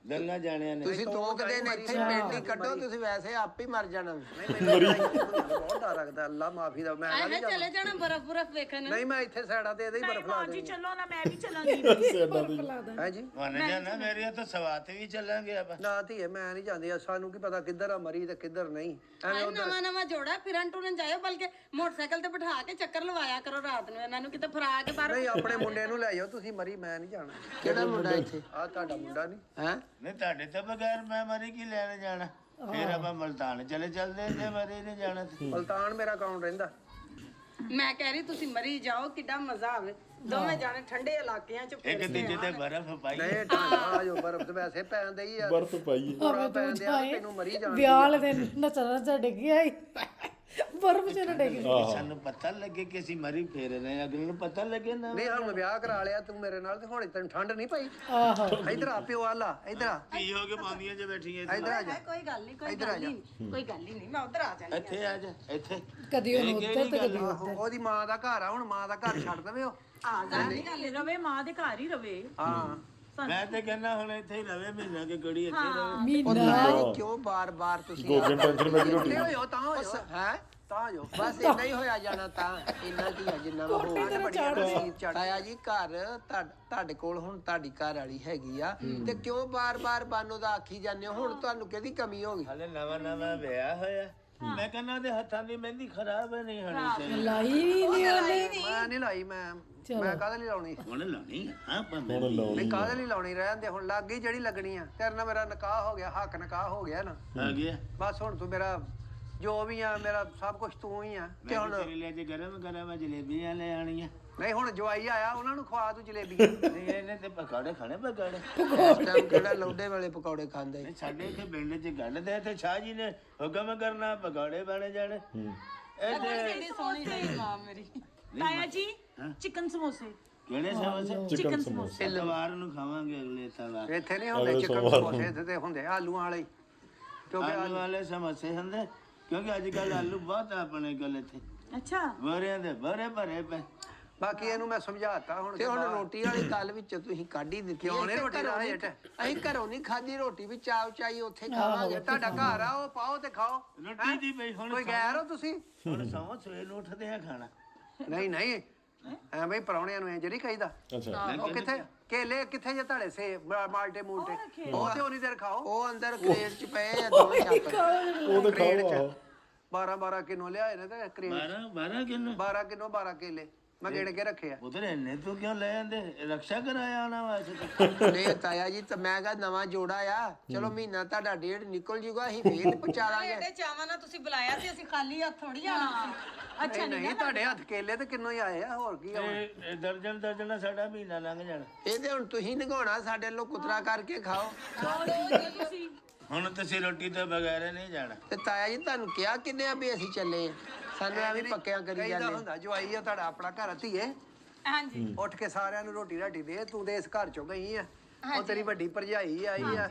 ਦੰਗਾ ਜਾਣਿਆ ਨੇ। ਤੁਸੀਂ 2 ਦਿਨ ਇੱਥੇ ਪਿੰਡ ਹੀ ਕੱਢੋ, ਤੁਸੀਂ ਵੈਸੇ ਆਪ ਹੀ ਮਰ ਜਾਣਾ। ਬਹੁਤ ਡਰ ਲੱਗਦਾ, ਅੱਲਾ ਮਾਫੀ ਦਾ। ਮੈਂ ਆਏ ਚਲੇ ਜਾਣਾ ਬਰਫ਼ ਵੇਖਣ। ਨਹੀਂ ਮੈਂ ਇੱਥੇ ਸਾਈਡਾਂ ਤੇ ਇਹਦੇ ਹੀ ਬਰਫ ਲਾ ਮਾਂ ਜੀ ਦੇਣੀ ਚੱਲੋ ਨਾ, ਮੈਂ ਵੀ ਚੱਲਾਂਗੀ। ਹੈ ਜੀ। ਮਨ ਜਾਣਾ ਮੇਰੇ ਤਾਂ ਸਵਾਤ ਵੀ ਚੱਲਾਂਗੇ ਆਪਾਂ। ਨਾ ਧੀਏ ਮੈਂ ਨਹੀਂ ਜਾਂਦੀ, ਸਾਨੂੰ ਕੀ ਪਤਾ ਕਿੱਧਰ ਆ ਮਰੀ ਤੇ ਕਿੱਧਰ ਨਹੀਂ। ਐਵੇਂ ਨਵਾਂ ਜੋੜਾ ਫਿਰਨ ਟੁਰਨ ਜਾਇਓ, ਬਲਕਿ ਮੋਟਰਸਾਈਕਲ ਤੇ ਬਿਠਾ ਕੇ ਚੱਕਰ ਲਵਾਇਆ ਕਰੋ ਰਾਤ ਨੂੰ ਇਹਨਾਂ ਨੂੰ, ਕਿਤੇ ਫਰਾ ਕੇ ਬਾਹਰ। ਨਹੀਂ ਆਪਣੇ ਮੁੰਡੇ ਨੂੰ ਲੈ ਜਾਓ ਤੁਸੀਂ ਮਰੀ, ਮੈਂ ਨਹੀਂ ਜਾਣਾ। ਕਿਹੜਾ ਮੁੰਡਾ ਇੱਥੇ? ਆ ਤੁਹਾਡਾ ਮੁੰਡਾ ਨਹੀਂ ਹੈ? ਨਹੀਂ ਤੁਹਾਡੇ ਤੋਂ ਬਗੈਰ ਮੈਂ ਮਰੀ ਕੀ ਲੈਣ ਜਾਣਾ? ਫਿਰ ਆਪਾਂ ਮਲਤਾਨ ਚੱਲਦੇ ਜੇ ਮਰੀ ਨਹੀਂ ਜਾਣਾ। ਮਲਤਾਨ ਮੇਰਾ ਕੌਣ ਰਹਿੰਦਾ? ਮੈਂ ਕਹਿ ਰਹੀ ਤੁਸੀਂ ਮਰੀ ਜਾਓ, ਕਿੱਡਾ ਮਜ਼ਾ ਆਵੇ। ਦੋਵੇਂ ਜਾਣੇ ਠੰਡੇ ਇਲਾਕਿਆਂ ਚ ਇੱਕ ਦੂਜੇ ਤੇ ਬਰਫ਼ ਪਾਈ। ਨਹੀਂ ਢਾਣਾ ਜੋ ਬਰਫ਼ ਤੇ ਵੈਸੇ ਪੈਂਦੇ ਹੀ ਆ। ਬਰਫ਼ ਪਾਈਏ। ਪੂਰਾ ਪੈਂਦੇ ਆ, ਤੈਨੂੰ ਮਰੀ ਜਾਣ। ਵਿਆਹ ਵਾਲੇ ਦਿਨ ਨਚਣਾ ਡਿੱਗਿਆ ਹੀ ਬਰਫ ਚ ਨਾ ਡਿੱਗ ਸਾਨੂੰ ਪਤਾ ਲੱਗੇ ਕਿ ਅਸੀਂ ਮਰੀ ਫੇਰ ਰਹੇ ਹਾਂ, ਅਗਲੇ ਨੂੰ ਪਤਾ ਲੱਗੇ ਨਾ। ਨਹੀਂ ਹੁਣ ਵਿਆਹ ਕਰਾ ਲਿਆ ਤੂੰ ਮੇਰੇ ਨਾਲ ਤੇ ਹੁਣ ਤੈਨੂੰ ਠੰਡ ਨਹੀਂ ਪਈ। ਆਹੋ ਇੱਧਰ ਆ ਪਿਓ ਆਲਾ, ਇੱਧਰ ਆ, ਕੀ ਹੋ ਕੇ ਪਾਉਂਦੀਆਂ ਜੇ ਬੈਠੀਆਂ ਇੱਧਰ ਆ ਜਾ। ਕੋਈ ਗੱਲ ਨਹੀਂ, ਕੋਈ ਗੱਲ ਨਹੀਂ, ਕੋਈ ਗੱਲ ਹੀ ਨਹੀਂ, ਮੈਂ ਉਧਰ ਆ ਜਾਣੀ। ਇੱਥੇ ਆ ਜਾ, ਇੱਥੇ ਕਦੀ ਉਹਨੂੰ ਉੱਧਰ ਤੇ ਕਦੀ ਆਹੋ, ਉਹਦੀ ਮਾਂ ਦਾ ਘਰ ਆ, ਹੁਣ ਮਾਂ ਦਾ ਘਰ ਛੱਡ ਦੇਵੇ ਉਹ। ਆ ਜਾਣੀ ਗੱਲ। ਰਵੇ ਮਾਂ ਦੇ ਘਰ ਹੀ ਰਵੇ। ਹਾਂ ਮੈਂ ਤੇ ਕਹਿੰਦਾ ਹੁਣ ਇੱਥੇ ਹੀ ਰਵੇ, ਮਹੀਨਾ ਕੇ ਗੜੀ ਇੱਥੇ ਰਵੇ। ਮਹੀਨਾ ਕਿਉਂ ਬਾਰ-ਬਾਰ ਤੁਸੀਂ ਗੋਗੇ ਨੂੰ ਟੈਨਸ਼ਨ ਪੈ ਗਈ ਰੋਟੀ ਉੱਠੇ ਹੋਏ ਹੋ ਤਾਂ ਹੋ ਜਾਓ ਹੈ ਤਾਂ ਹੋ ਜਾਓ ਬਸ ਇੰਨਾ ਹੀ ਹੋਇਆ ਜਾਣਾ ਤਾਂ ਇੰਨਾ ਕੀ ਆ ਜਿੰਨਾ ਵਾ ਹੋ ਚੜਾਇਆ ਜੀ ਘਰ ਤੁਹਾਡੇ ਕੋਲ ਹੁਣ ਤੁਹਾਡੀ ਘਰ ਵਾਲੀ ਹੈਗੀ ਆ ਤੇ ਕਿਉਂ ਬਾਰ-ਬਾਰ ਬਾਨੋ ਦਾ ਆਖੀ ਜਾਂਦੇ ਹੋ? ਹੁਣ ਤੁਹਾਨੂੰ ਕਿਹਦੀ ਕਮੀ ਹੋ ਗਈ? ਹਲੇ ਨਵਾਂ ਵਿਆਹ ਹੋਇਆ, ਮੈਂ ਕਹਿੰਦਾ ਦੇ ਹੱਥਾਂ ਦੀ ਮਹਿੰਦੀ ਖਰਾਬ ਨਹੀਂ ਹੋਣੀ ਚਾਹੀਦੀ। ਲਾਈ ਨਹੀਂ ਉਹਨੇ ਮੈਂ ਨਹੀਂ ਲਾਈ, ਮੈਂ ਕਾਹਦੇ ਲਈ ਲਾਉਣੀ? ਹੁਣ ਲਾਉਣੀ ਹਾਂ ਪੰਦੇ ਨਹੀਂ ਕਾਹਦੇ ਲਈ ਲਾਉਣੀ, ਰਹਿਣ ਦੇ, ਹੁਣ ਲੱਗ ਗਈ ਜਿਹੜੀ ਲੱਗਣੀ ਆ। ਤੇਰੇ ਨਾਲ ਮੇਰਾ ਨਿਕਾਹ ਹੋ ਗਿਆ, ਹੱਕ ਨਿਕਾਹ ਹੋ ਗਿਆ ਨਾ, ਆ ਗਿਆ। ਬਸ ਹੁਣ ਤੂੰ ਮੇਰਾ ਜੋ ਵੀ ਆ, ਮੇਰਾ ਸਭ ਕੁਝ ਤੂੰ ਹੀ ਆ। ਤੇ ਹੁਣ ਤੇਰੇ ਲਈ ਅੱਜ ਗਰਮ ਜਲੇਬੀਆਂ ਲੈ ਆਣੀਆਂ। ਨਹੀਂ ਹੁਣ ਜਵਾਈ ਆਇਆ, ਉਹਨਾਂ ਨੂੰ ਖਵਾ ਤੂੰ ਜਲੇਬੀਆਂ। ਨਹੀਂ ਇਹਨੇ ਤੇ ਪਕੌੜੇ ਖਾਣੇ ਪਕੌੜੇ। ਇਸ ਟਾਈਮ ਕਿਹੜਾ ਲੌਡੇ ਵਾਲੇ ਪਕੌੜੇ ਖਾਂਦੇ? ਨਹੀਂ ਸਾਡੇ ਇੱਥੇ ਪਿੰਡ 'ਚ ਗੱਡਦੇ ਤੇ ਸ਼ਾਹ ਜੀ ਨੇ ਹੁਕਮ ਕਰਨਾ ਪਕੌੜੇ ਬਣੇ ਜਾਣੇ। ਕਿੰਨੀ ਸੋਹਣੀ ਜਿਹੀ ਮਾਂ ਮੇਰੀ। ਤਾਇਆ ਜੀ ਚਿਕਨ ਸਮੋਸੇ। ਕਿਹੜੇ ਸਮੋਸੇ? ਚਿਕਨ ਸਮੋਸੇ। ਐਤਵਾਰ ਨੂੰ ਖਾਵਾਂਗੇ, ਅਗਲੇ ਐਤਵਾਰ। ਇੱਥੇ ਨਹੀਂ ਹੁੰਦੇ ਚਿਕਨ ਸਮੋਸੇ, ਇੱਥੇ ਤੇ ਹੁੰਦੇ ਆਲੂਆਂ ਵਾਲੇ, ਕਿਉਂਕਿ ਆਲੂ ਵਾਲੇ ਸਮੋਸੇ ਹੁੰਦੇ, ਕਿਉਂਕਿ ਅੱਜ ਕੱਲ ਆਲੂ ਬਹੁਤ ਆ ਆਪਣੇ ਕੋਲ ਇੱਥੇ। ਅੱਛਾ ਬੋਰਿਆਂ ਦੇ ਬੋਰੇ ਭਰੇ ਪਏ। ਬਾਕੀ ਇਹਨੂੰ ਮੈਂ ਸਮਝਾਤਾ ਹੁਣ। ਤੇ ਹੁਣ ਰੋਟੀ ਵਾਲੀ ਗੱਲ ਵਿੱਚ ਤੁਸੀਂ ਕੱਢ ਹੀ ਦਿੱਤੀ। ਕਿਉਂ ਨਹੀਂ ਰੋਟੀ ਦਾ ਹੇਠ? ਅਸੀਂ ਘਰੋਂ ਨਹੀਂ ਖਾਦੀ ਰੋਟੀ, ਵੀ ਚਾਵ ਚਾਈ ਉੱਥੇ ਖਾਵਾਂਗੇ। ਤੁਹਾਡਾ ਘਰ ਆ, ਉਹ ਪਾਓ ਤੇ ਖਾਓ। ਰੋਟੀ ਦੀ ਪਈ ਹੁਣ ਕੋਈ ਗੈਰ ਹੋ ਤੁਸੀਂ? ਹੁਣ ਸੌਂ ਸਵੇਰ ਨੂੰ ਉੱਠਦੇ ਆ ਖਾਣਾ। ਨਹੀਂ ਨਹੀਂ ਐਵੇਂ ਹੀ ਪਰੌਣਿਆਂ ਨੂੰ ਇੰਜ ਨਹੀਂ ਕਹੀਦਾ। ਅੱਛਾ ਉਹ ਕਿੱਥੇ ਕੇਲੇ ਕਿੱਥੇ ਜੇ ਤੁਹਾਡੇ ਸੇ ਮਾਲਟੇ ਮੂਲਟੇ? ਉਹ ਤੇ ਉਨੀ ਦੇਰ ਖਾਓ। ਉਹ ਅੰਦਰ ਕ੍ਰੇਟ ਚ ਪਏ ਆ ਦੋਵੇਂ ਛਾਪੇ। ਉਹ ਤੇ ਖਾਓ। 12 ਕਿਲੋ ਲਿਆਏ ਨੇ ਤੇ ਕ੍ਰੇਟ 12 ਕਿਲੋ 12 ਕਿਲੋ 12 ਕੇਲੇ ਮੈਂ ਗਿਣ ਕੇ ਰੱਖੇ ਆ। ਉਧਰ ਇੰਨੇ ਤੂੰ ਕਿਉਂ ਲੈ ਜਾਂਦੇ? ਰਕਸ਼ਾ ਕਰਾਇਆ ਉਹਨਾਂ ਵਾਸਤੇ। ਨਹੀਂ ਤਾਇਆ ਜੀ, ਤਾਂ ਮੈਂ ਕਿਹਾ ਨਵਾਂ ਜੋੜਾ ਆ, ਚਲੋ ਮਹੀਨਾ ਤੁਹਾਡਾ ਡੇਢ ਨਿਕਲ ਜੂਗਾ, ਅਸੀਂ ਫੇਰ ਪਹੁੰਚਾ ਲਾਂਗੇ। ਐਡੇ ਚਾਵਾਂ ਨਾਲ ਤੁਸੀਂ ਬੁਲਾਇਆ ਸੀ, ਅਸੀਂ ਖਾਲੀ ਹੱਥ ਥੋੜੀ ਆਣਾ ਸੀ। ਅੱਛਾ ਨਹੀਂ ਤੁਹਾਡੇ ਹੱਥ ਕੇਲੇ ਤੇ ਕਿੰਨੋਂ ਹੀ ਆਏ ਆ, ਹੋਰ ਕੀ ਆ? ਇਹ ਦਰਜਨ ਸਾਡਾ ਮਹੀਨਾ ਲੰਘ ਜਾਣਾ। ਇਹ ਤੇ ਹੁਣ ਤੁਸੀਂ ਨਿਗਾਉਣਾ, ਸਾਡੇ ਲੋ ਕੁਤਰਾ ਕਰਕੇ ਖਾਓ। ਤੁਸੀਂ ਹੁਣ ਤੁਸੀਂ ਰੋਟੀ ਤੋਂ ਬਗੈਰ ਨਹੀਂ ਜਾਣਾ। ਤੇ ਤਾਇਆ ਜੀ ਤੁਹਾਨੂੰ ਕਿਹਾ ਕਿੰਨੇ ਆ ਵੀ ਅਸੀਂ ਚੱਲੇ ਆ? ਸਾਨੂੰ ਐਵੇਂ ਪੱਕਿਆਂ ਕਰੀ ਜਾਂਦੇ ਹੁੰਦਾ। ਜਵਾਈ ਆ ਤੁਹਾਡਾ ਆਪਣਾ ਘਰ ਧੀਏ, ਹਾਂਜੀ ਉੱਠ ਕੇ ਸਾਰਿਆਂ ਨੂੰ ਰੋਟੀ ਰਾਟੀ ਦੇ। ਤੂੰ ਤੇ ਇਸ ਘਰ ਚੋਂ ਗਈ ਆ, ਉਹ ਤੇਰੀ ਵੱਡੀ ਭਰਜਾਈ ਆਈ ਆ।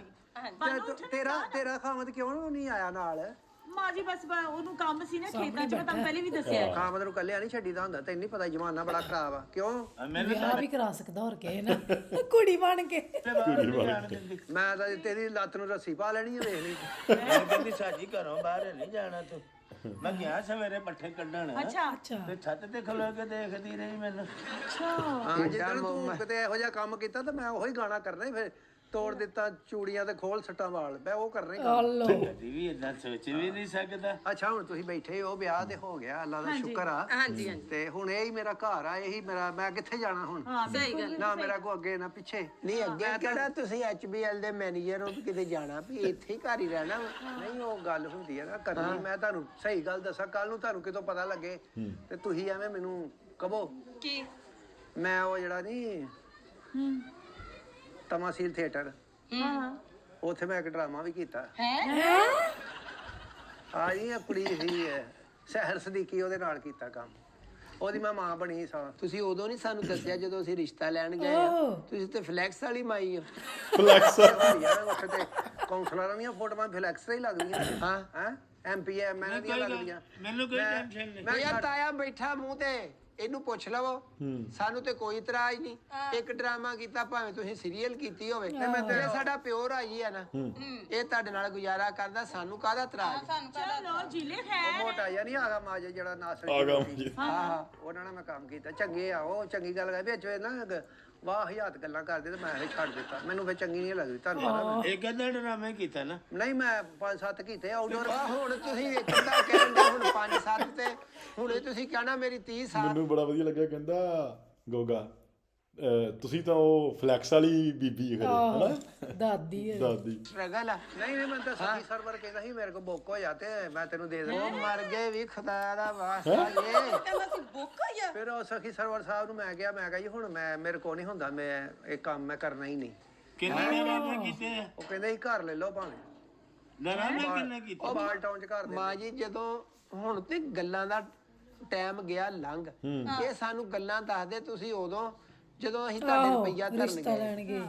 ਤੇਰਾ ਖਾਮਦ ਕਿਉਂ ਨਹੀਂ ਆਇਆ ਨਾਲ? ਮਾਂ ਜੀ ਬਸ ਉਹਨੂੰ ਕੰਮ ਸੀ ਨਾ ਖੇਤਾਂ 'ਚ, ਮੈਂ ਤੁਹਾਨੂੰ ਪਹਿਲੇ ਵੀ ਦੱਸਿਆ। ਖਾਮਦ ਨੂੰ ਕੱਲਿਆ ਨਹੀਂ ਛੱਡੀਦਾ ਹੁੰਦਾ, ਤੈਨੂੰ ਨਹੀਂ ਪਤਾ ਜ਼ਮਾਨਾ ਬੜਾ ਖਰਾਬ ਆ। ਕਿਉਂ? ਵਿਆਹ ਵੀ ਕਰਾ ਸਕਦਾ ਹੋਰ ਕਿਸੇ ਨਾ ਕੁੜੀ ਬਣ ਕੇ। ਮੈਂ ਤਾਂ ਤੇਰੀ ਲੱਤ ਨੂੰ ਰੱਸੀ ਪਾ ਲੈਣੀ ਆ, ਵੇਖ ਲਈ। ਮੈਂ ਕਹਿੰਦੀ ਸਾਜੀ ਘਰੋਂ ਬਾਹਰ ਨਹੀਂ ਜਾਣਾ ਤੂੰ। ਮੈਂ ਗਿਆ ਸਵੇਰੇ ਪੱਠੇ ਕੱਢਣ। ਅੱਛਾ ਤੇ ਛੱਤ ਤੇ ਖਲੋ ਕੇ ਦੇਖਦੀ ਰਹੀ ਮੈਨੂੰ। ਹਾਂ ਜਿੱਦਣ ਤੂੰ ਕਿਤੇ ਇਹੋ ਜਿਹਾ ਕੰਮ ਕੀਤਾ ਤਾਂ ਮੈਂ ਉਹੀ ਗਾਣਾ ਕਰਨਾ ਹੀ, ਫਿਰ ਤੋੜ ਦਿੱਤਾ ਚੂੜੀਆਂ ਤੇ ਖੋਲ ਸੱਟਾਂ ਵਾਲ, ਮੈਂ ਉਹ ਕਰਨਾ ਹੀ। ਹਲੋ ਕਦੀ ਵੀ ਇਦਾਂ ਸੋਚ ਵੀ ਨਹੀਂ ਸਕਦਾ। ਅੱਛਾ ਹੁਣ ਤੁਸੀਂ ਬੈਠੇ ਹੋ, ਵਿਆਹ ਤੇ ਹੋ ਗਿਆ, ਅੱਲਾ ਦਾ ਸ਼ੁਕਰ ਆ। ਹਾਂਜੀ ਹਾਂਜੀ ਤੇ ਹੁਣ ਇਹ ਹੀ ਮੇਰਾ ਘਰ ਆ, ਇਹੀ ਮੇਰਾ, ਮੈਂ ਕਿੱਥੇ ਜਾਣਾ ਹੁਣ? ਸਹੀ ਗੱਲ। ਨਾ ਮੇਰਾ ਕੋ ਅੱਗੇ ਨਾ ਪਿੱਛੇ। ਨਹੀਂ ਅੱਗੇ ਕਿਹੜਾ ਤੁਸੀਂ HBL ਦੇ ਮੈਨੇਜਰ ਹੋ, ਕਿਤੇ ਜਾਣਾ ਵੀ ਇੱਥੇ ਹੀ ਘਰ ਹੀ ਰਹਿਣਾ? ਨਹੀਂ ਉਹ ਗੱਲ ਹੁੰਦੀ ਹੈ ਨਾ ਕਰਨੀ। ਮੈਂ ਤੁਹਾਨੂੰ ਸਹੀ ਗੱਲ ਦੱਸਾਂ, ਕੱਲ ਨੂੰ ਤੁਹਾਨੂੰ ਕਿਤੋਂ ਪਤਾ ਲੱਗੇ ਤੇ ਤੁਸੀਂ ਐਵੇਂ ਮੈਨੂੰ ਕਹੋ ਕੀ? ਮੈਂ ਉਹ ਜਿਹੜਾ ਨਹੀਂ ਤਮਾਸੀਲ ਥੀਏਟਰ, ਉੱਥੇ ਮੈਂ ਇੱਕ ਡਰਾਮਾ ਵੀ ਕੀਤਾ। ਆ ਜੀ ਕੁੜੀ ਸੀ ਸਹਿਰ ਸਦੀਕੀ, ਉਹਦੇ ਨਾਲ ਕੀਤਾ ਕੰਮ। ਉਹਦੀ ਮੈਂ ਮਾਂ ਬਣੀ ਸਾਂ। ਤੁਸੀਂ ਉਦੋਂ ਨਹੀਂ ਸਾਨੂੰ ਦੱਸਿਆ ਜਦੋਂ ਅਸੀਂ ਰਿਸ਼ਤਾ ਲੈਣ ਗਏ ਆ? ਤੁਸੀਂ ਤੇ ਫਲੈਕਸ ਵਾਲੀ ਮਾਈ ਹੋ। ਫਲੈਕਸ ਉੱਥੇ ਤੇ ਕਾਉਂਸਲਰਾਂ ਦੀਆਂ ਫੋਟੋਆਂ ਫਲੈਕਸ ਤੇ ਹੀ ਲੱਗਦੀਆਂ। ਹਾਂ ਹਾਂ MP ML ਦੀਆਂ ਲੱਗਦੀਆਂ। ਮੈਨੂੰ ਕੋਈ ਟੈਨਸ਼ਨ ਨਹੀਂ। ਮੈਂ ਯਾਰ ਤਾਇਆ ਬੈਠਾ ਮੂੰਹ ਤੇ, ਇਹਨੂੰ ਪੁੱਛ ਲਵੋ, ਸਾਨੂੰ ਤੇ ਕੋਈ ਇਤਰਾਜ਼ ਨਹੀਂ। ਇੱਕ ਡਰਾਮਾ ਕੀਤਾ, ਭਾਵੇਂ ਤੁਸੀਂ ਸੀਰੀਅਲ ਕੀਤੀ ਹੋਵੇ, ਜੇ ਸਾਡਾ ਪਿਓਰ ਆਈ ਹੈ ਨਾ, ਇਹ ਤੁਹਾਡੇ ਨਾਲ ਗੁਜ਼ਾਰਾ ਕਰਦਾ, ਸਾਨੂੰ ਕਾਹਦਾ ਇਤਰਾਜ਼? ਚਲੋ ਜਿਲੇ ਖੈਰ। ਉਹ ਮੋਟਾ ਜਿਹਾ ਨਹੀਂ ਆਗਾ ਮਾਜੇ ਜਿਹੜਾ ਨਾਸਰ ਹਾਂ ਉਹਨਾਂ ਨਾਲ ਮੈਂ ਕੰਮ ਕੀਤਾ। ਚੰਗੇ ਆ ਉਹ, ਚੰਗੀ ਗੱਲ ਕਰ ਵਿੱਚ ਨਾ ਵਾਹ ਹਜ਼ਾਤ ਗੱਲਾਂ ਕਰਦੇ ਤੇ ਮੈਂ ਇਹ ਛੱਡ ਦਿੱਤਾ। ਮੈਨੂੰ ਫਿਰ ਚੰਗੀ ਨਹੀਂ ਲੱਗਦੀ, ਤੁਹਾਨੂੰ ਪਤਾ। ਇੱਕ ਅੱਧਾ ਡਰਾਮਾ ਕੀਤਾ ਨਾ? ਨਹੀਂ ਮੈਂ 5-7 ਕੀਤੇ ਆਊਟਡੋਰ। ਹੁਣ ਤੁਸੀਂ ਵੇਖਦਾ ਕਹਿੰਦੇ ਹੁਣ 5-7 ਤੇ ਹੁਣੇ ਤੁਸੀਂ ਕਹਿਣਾ ਮੇਰੀ 30 ਸਾਲ। ਮੈਨੂੰ ਬੜਾ ਵਧੀਆ ਲੱਗਿਆ, ਕਹਿੰਦਾ ਗੋਗਾ ਤੁਸੀਂ ਤਾਂ ਉਹ ਫਲੈਕਸ ਵਾਲੀ ਬੀਬੀ ਖਰੇ ਹਨਾ ਦਾਦੀ ਹੈ ਦਾਦੀ। ਸਟਰਗਲ ਆ। ਨਹੀਂ ਮੈਂ ਤਾਂ ਸਖੀ ਸਰਵਰ ਕਹਿੰਦਾ ਸੀ ਮੇਰੇ ਕੋ ਬੁੱਕ ਹੋ ਜਾ ਤੇ ਮੈਂ ਤੈਨੂੰ ਦੇ ਦੇਣਾ। ਉਹ ਮਰ ਗਏ ਵੀ, ਖੁਦਾ ਦਾ ਵਾਸਤਾ ਇਹ ਕਹਿੰਦਾ ਸੀ ਬੁੱਕ ਹੋਈ ਆ। ਫਿਰ ਉਹ ਸਖੀ ਸਰਵਰ ਸਾਹਿਬ ਨੂੰ ਮੈਂ ਕਿਹਾ ਜੀ ਹੁਣ ਮੇਰੇ ਕੋ ਨਹੀਂ ਹੁੰਦਾ, ਮੈਂ ਇਹ ਕੰਮ ਮੈਂ ਕਰਨਾ ਹੀ ਨਹੀਂ। ਕਿੰਨੇ ਡਰਾਮੇ ਕੀਤੇ ਆ? ਉਹ ਕਹਿੰਦੇ ਸੀ ਘਰ ਲੈ ਲਓ ਭਾਵੇਂ। ਡਰਾਮੇ ਕਿੰਨੇ ਕੀਤੇ ਉਹ ਬਾਲ ਟਾਊਨ ਚ ਘਰ ਦੇ ਮਾਂ ਜੀ ਜਦੋਂ ਹੁਣ ਤੇ ਗੱਲਾਂ ਦਾ ਟਾਈਮ ਗਿਆ ਲੰਘ ਇਹ ਸਾਨੂੰ ਗੱਲਾਂ ਦੱਸਦੇ ਤੁਸੀਂ ਉਦੋਂ ਜਦੋਂ ਅਸੀਂ ਤੁਹਾਡੇ ਰੁਪਈਆ ਧਰਨ ਰਿਸ਼ਤਾ ਗਏ ਲੈਣਗੇ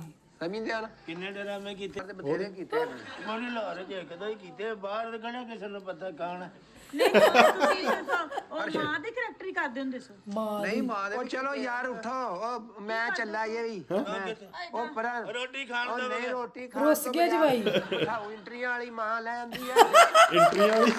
ਸਮਝਦੇ ਆ ਨਾ ਕਿੰਨੇ ਡਰਾਮੇ ਕੀਤੇ ਤੇ ਬਥੇਰੇ ਕੀਤੇ ਨੇ। ਮੋਨੀ ਲਾਹੌਰ ਚ ਇੱਕ ਦੋ ਹੀ ਕੀਤੇ ਬਾਹਰ ਦੇ ਕਿਹੜਾ ਕਿਸੇ ਨੂੰ ਪਤਾ ਕੌਣ ਹੈ ਨਹੀਂ ਤੁਸੀਂ ਸਿਰਫ ਉਹ ਮਾਂ ਦੇ ਕਰੈਕਟਰ ਹੀ ਕਰਦੇ ਹੁੰਦੇ ਸੋ ਨਹੀਂ ਮਾਂ ਦੇ ਉਹ ਚਲੋ ਯਾਰ ਉਠੋ ਉਹ ਮੈਂ ਚੱਲਾ ਇਹ ਵੀ ਉਹ ਪਰਾਂ ਰੋਟੀ ਖਾਣ ਉਹ ਤੋਂ ਨਹੀਂ ਰੋਟੀ ਖਾਣ ਰੁੱਸ ਗਿਆ ਜਵਾਈ ਉਠਾਓ ਇੰਟਰੀਆਂ ਵਾਲੀ ਮਾਂ ਲੈ ਆਂਦੀ ਆ ਐਂਟਰੀਆਂ ਵਾਲੀ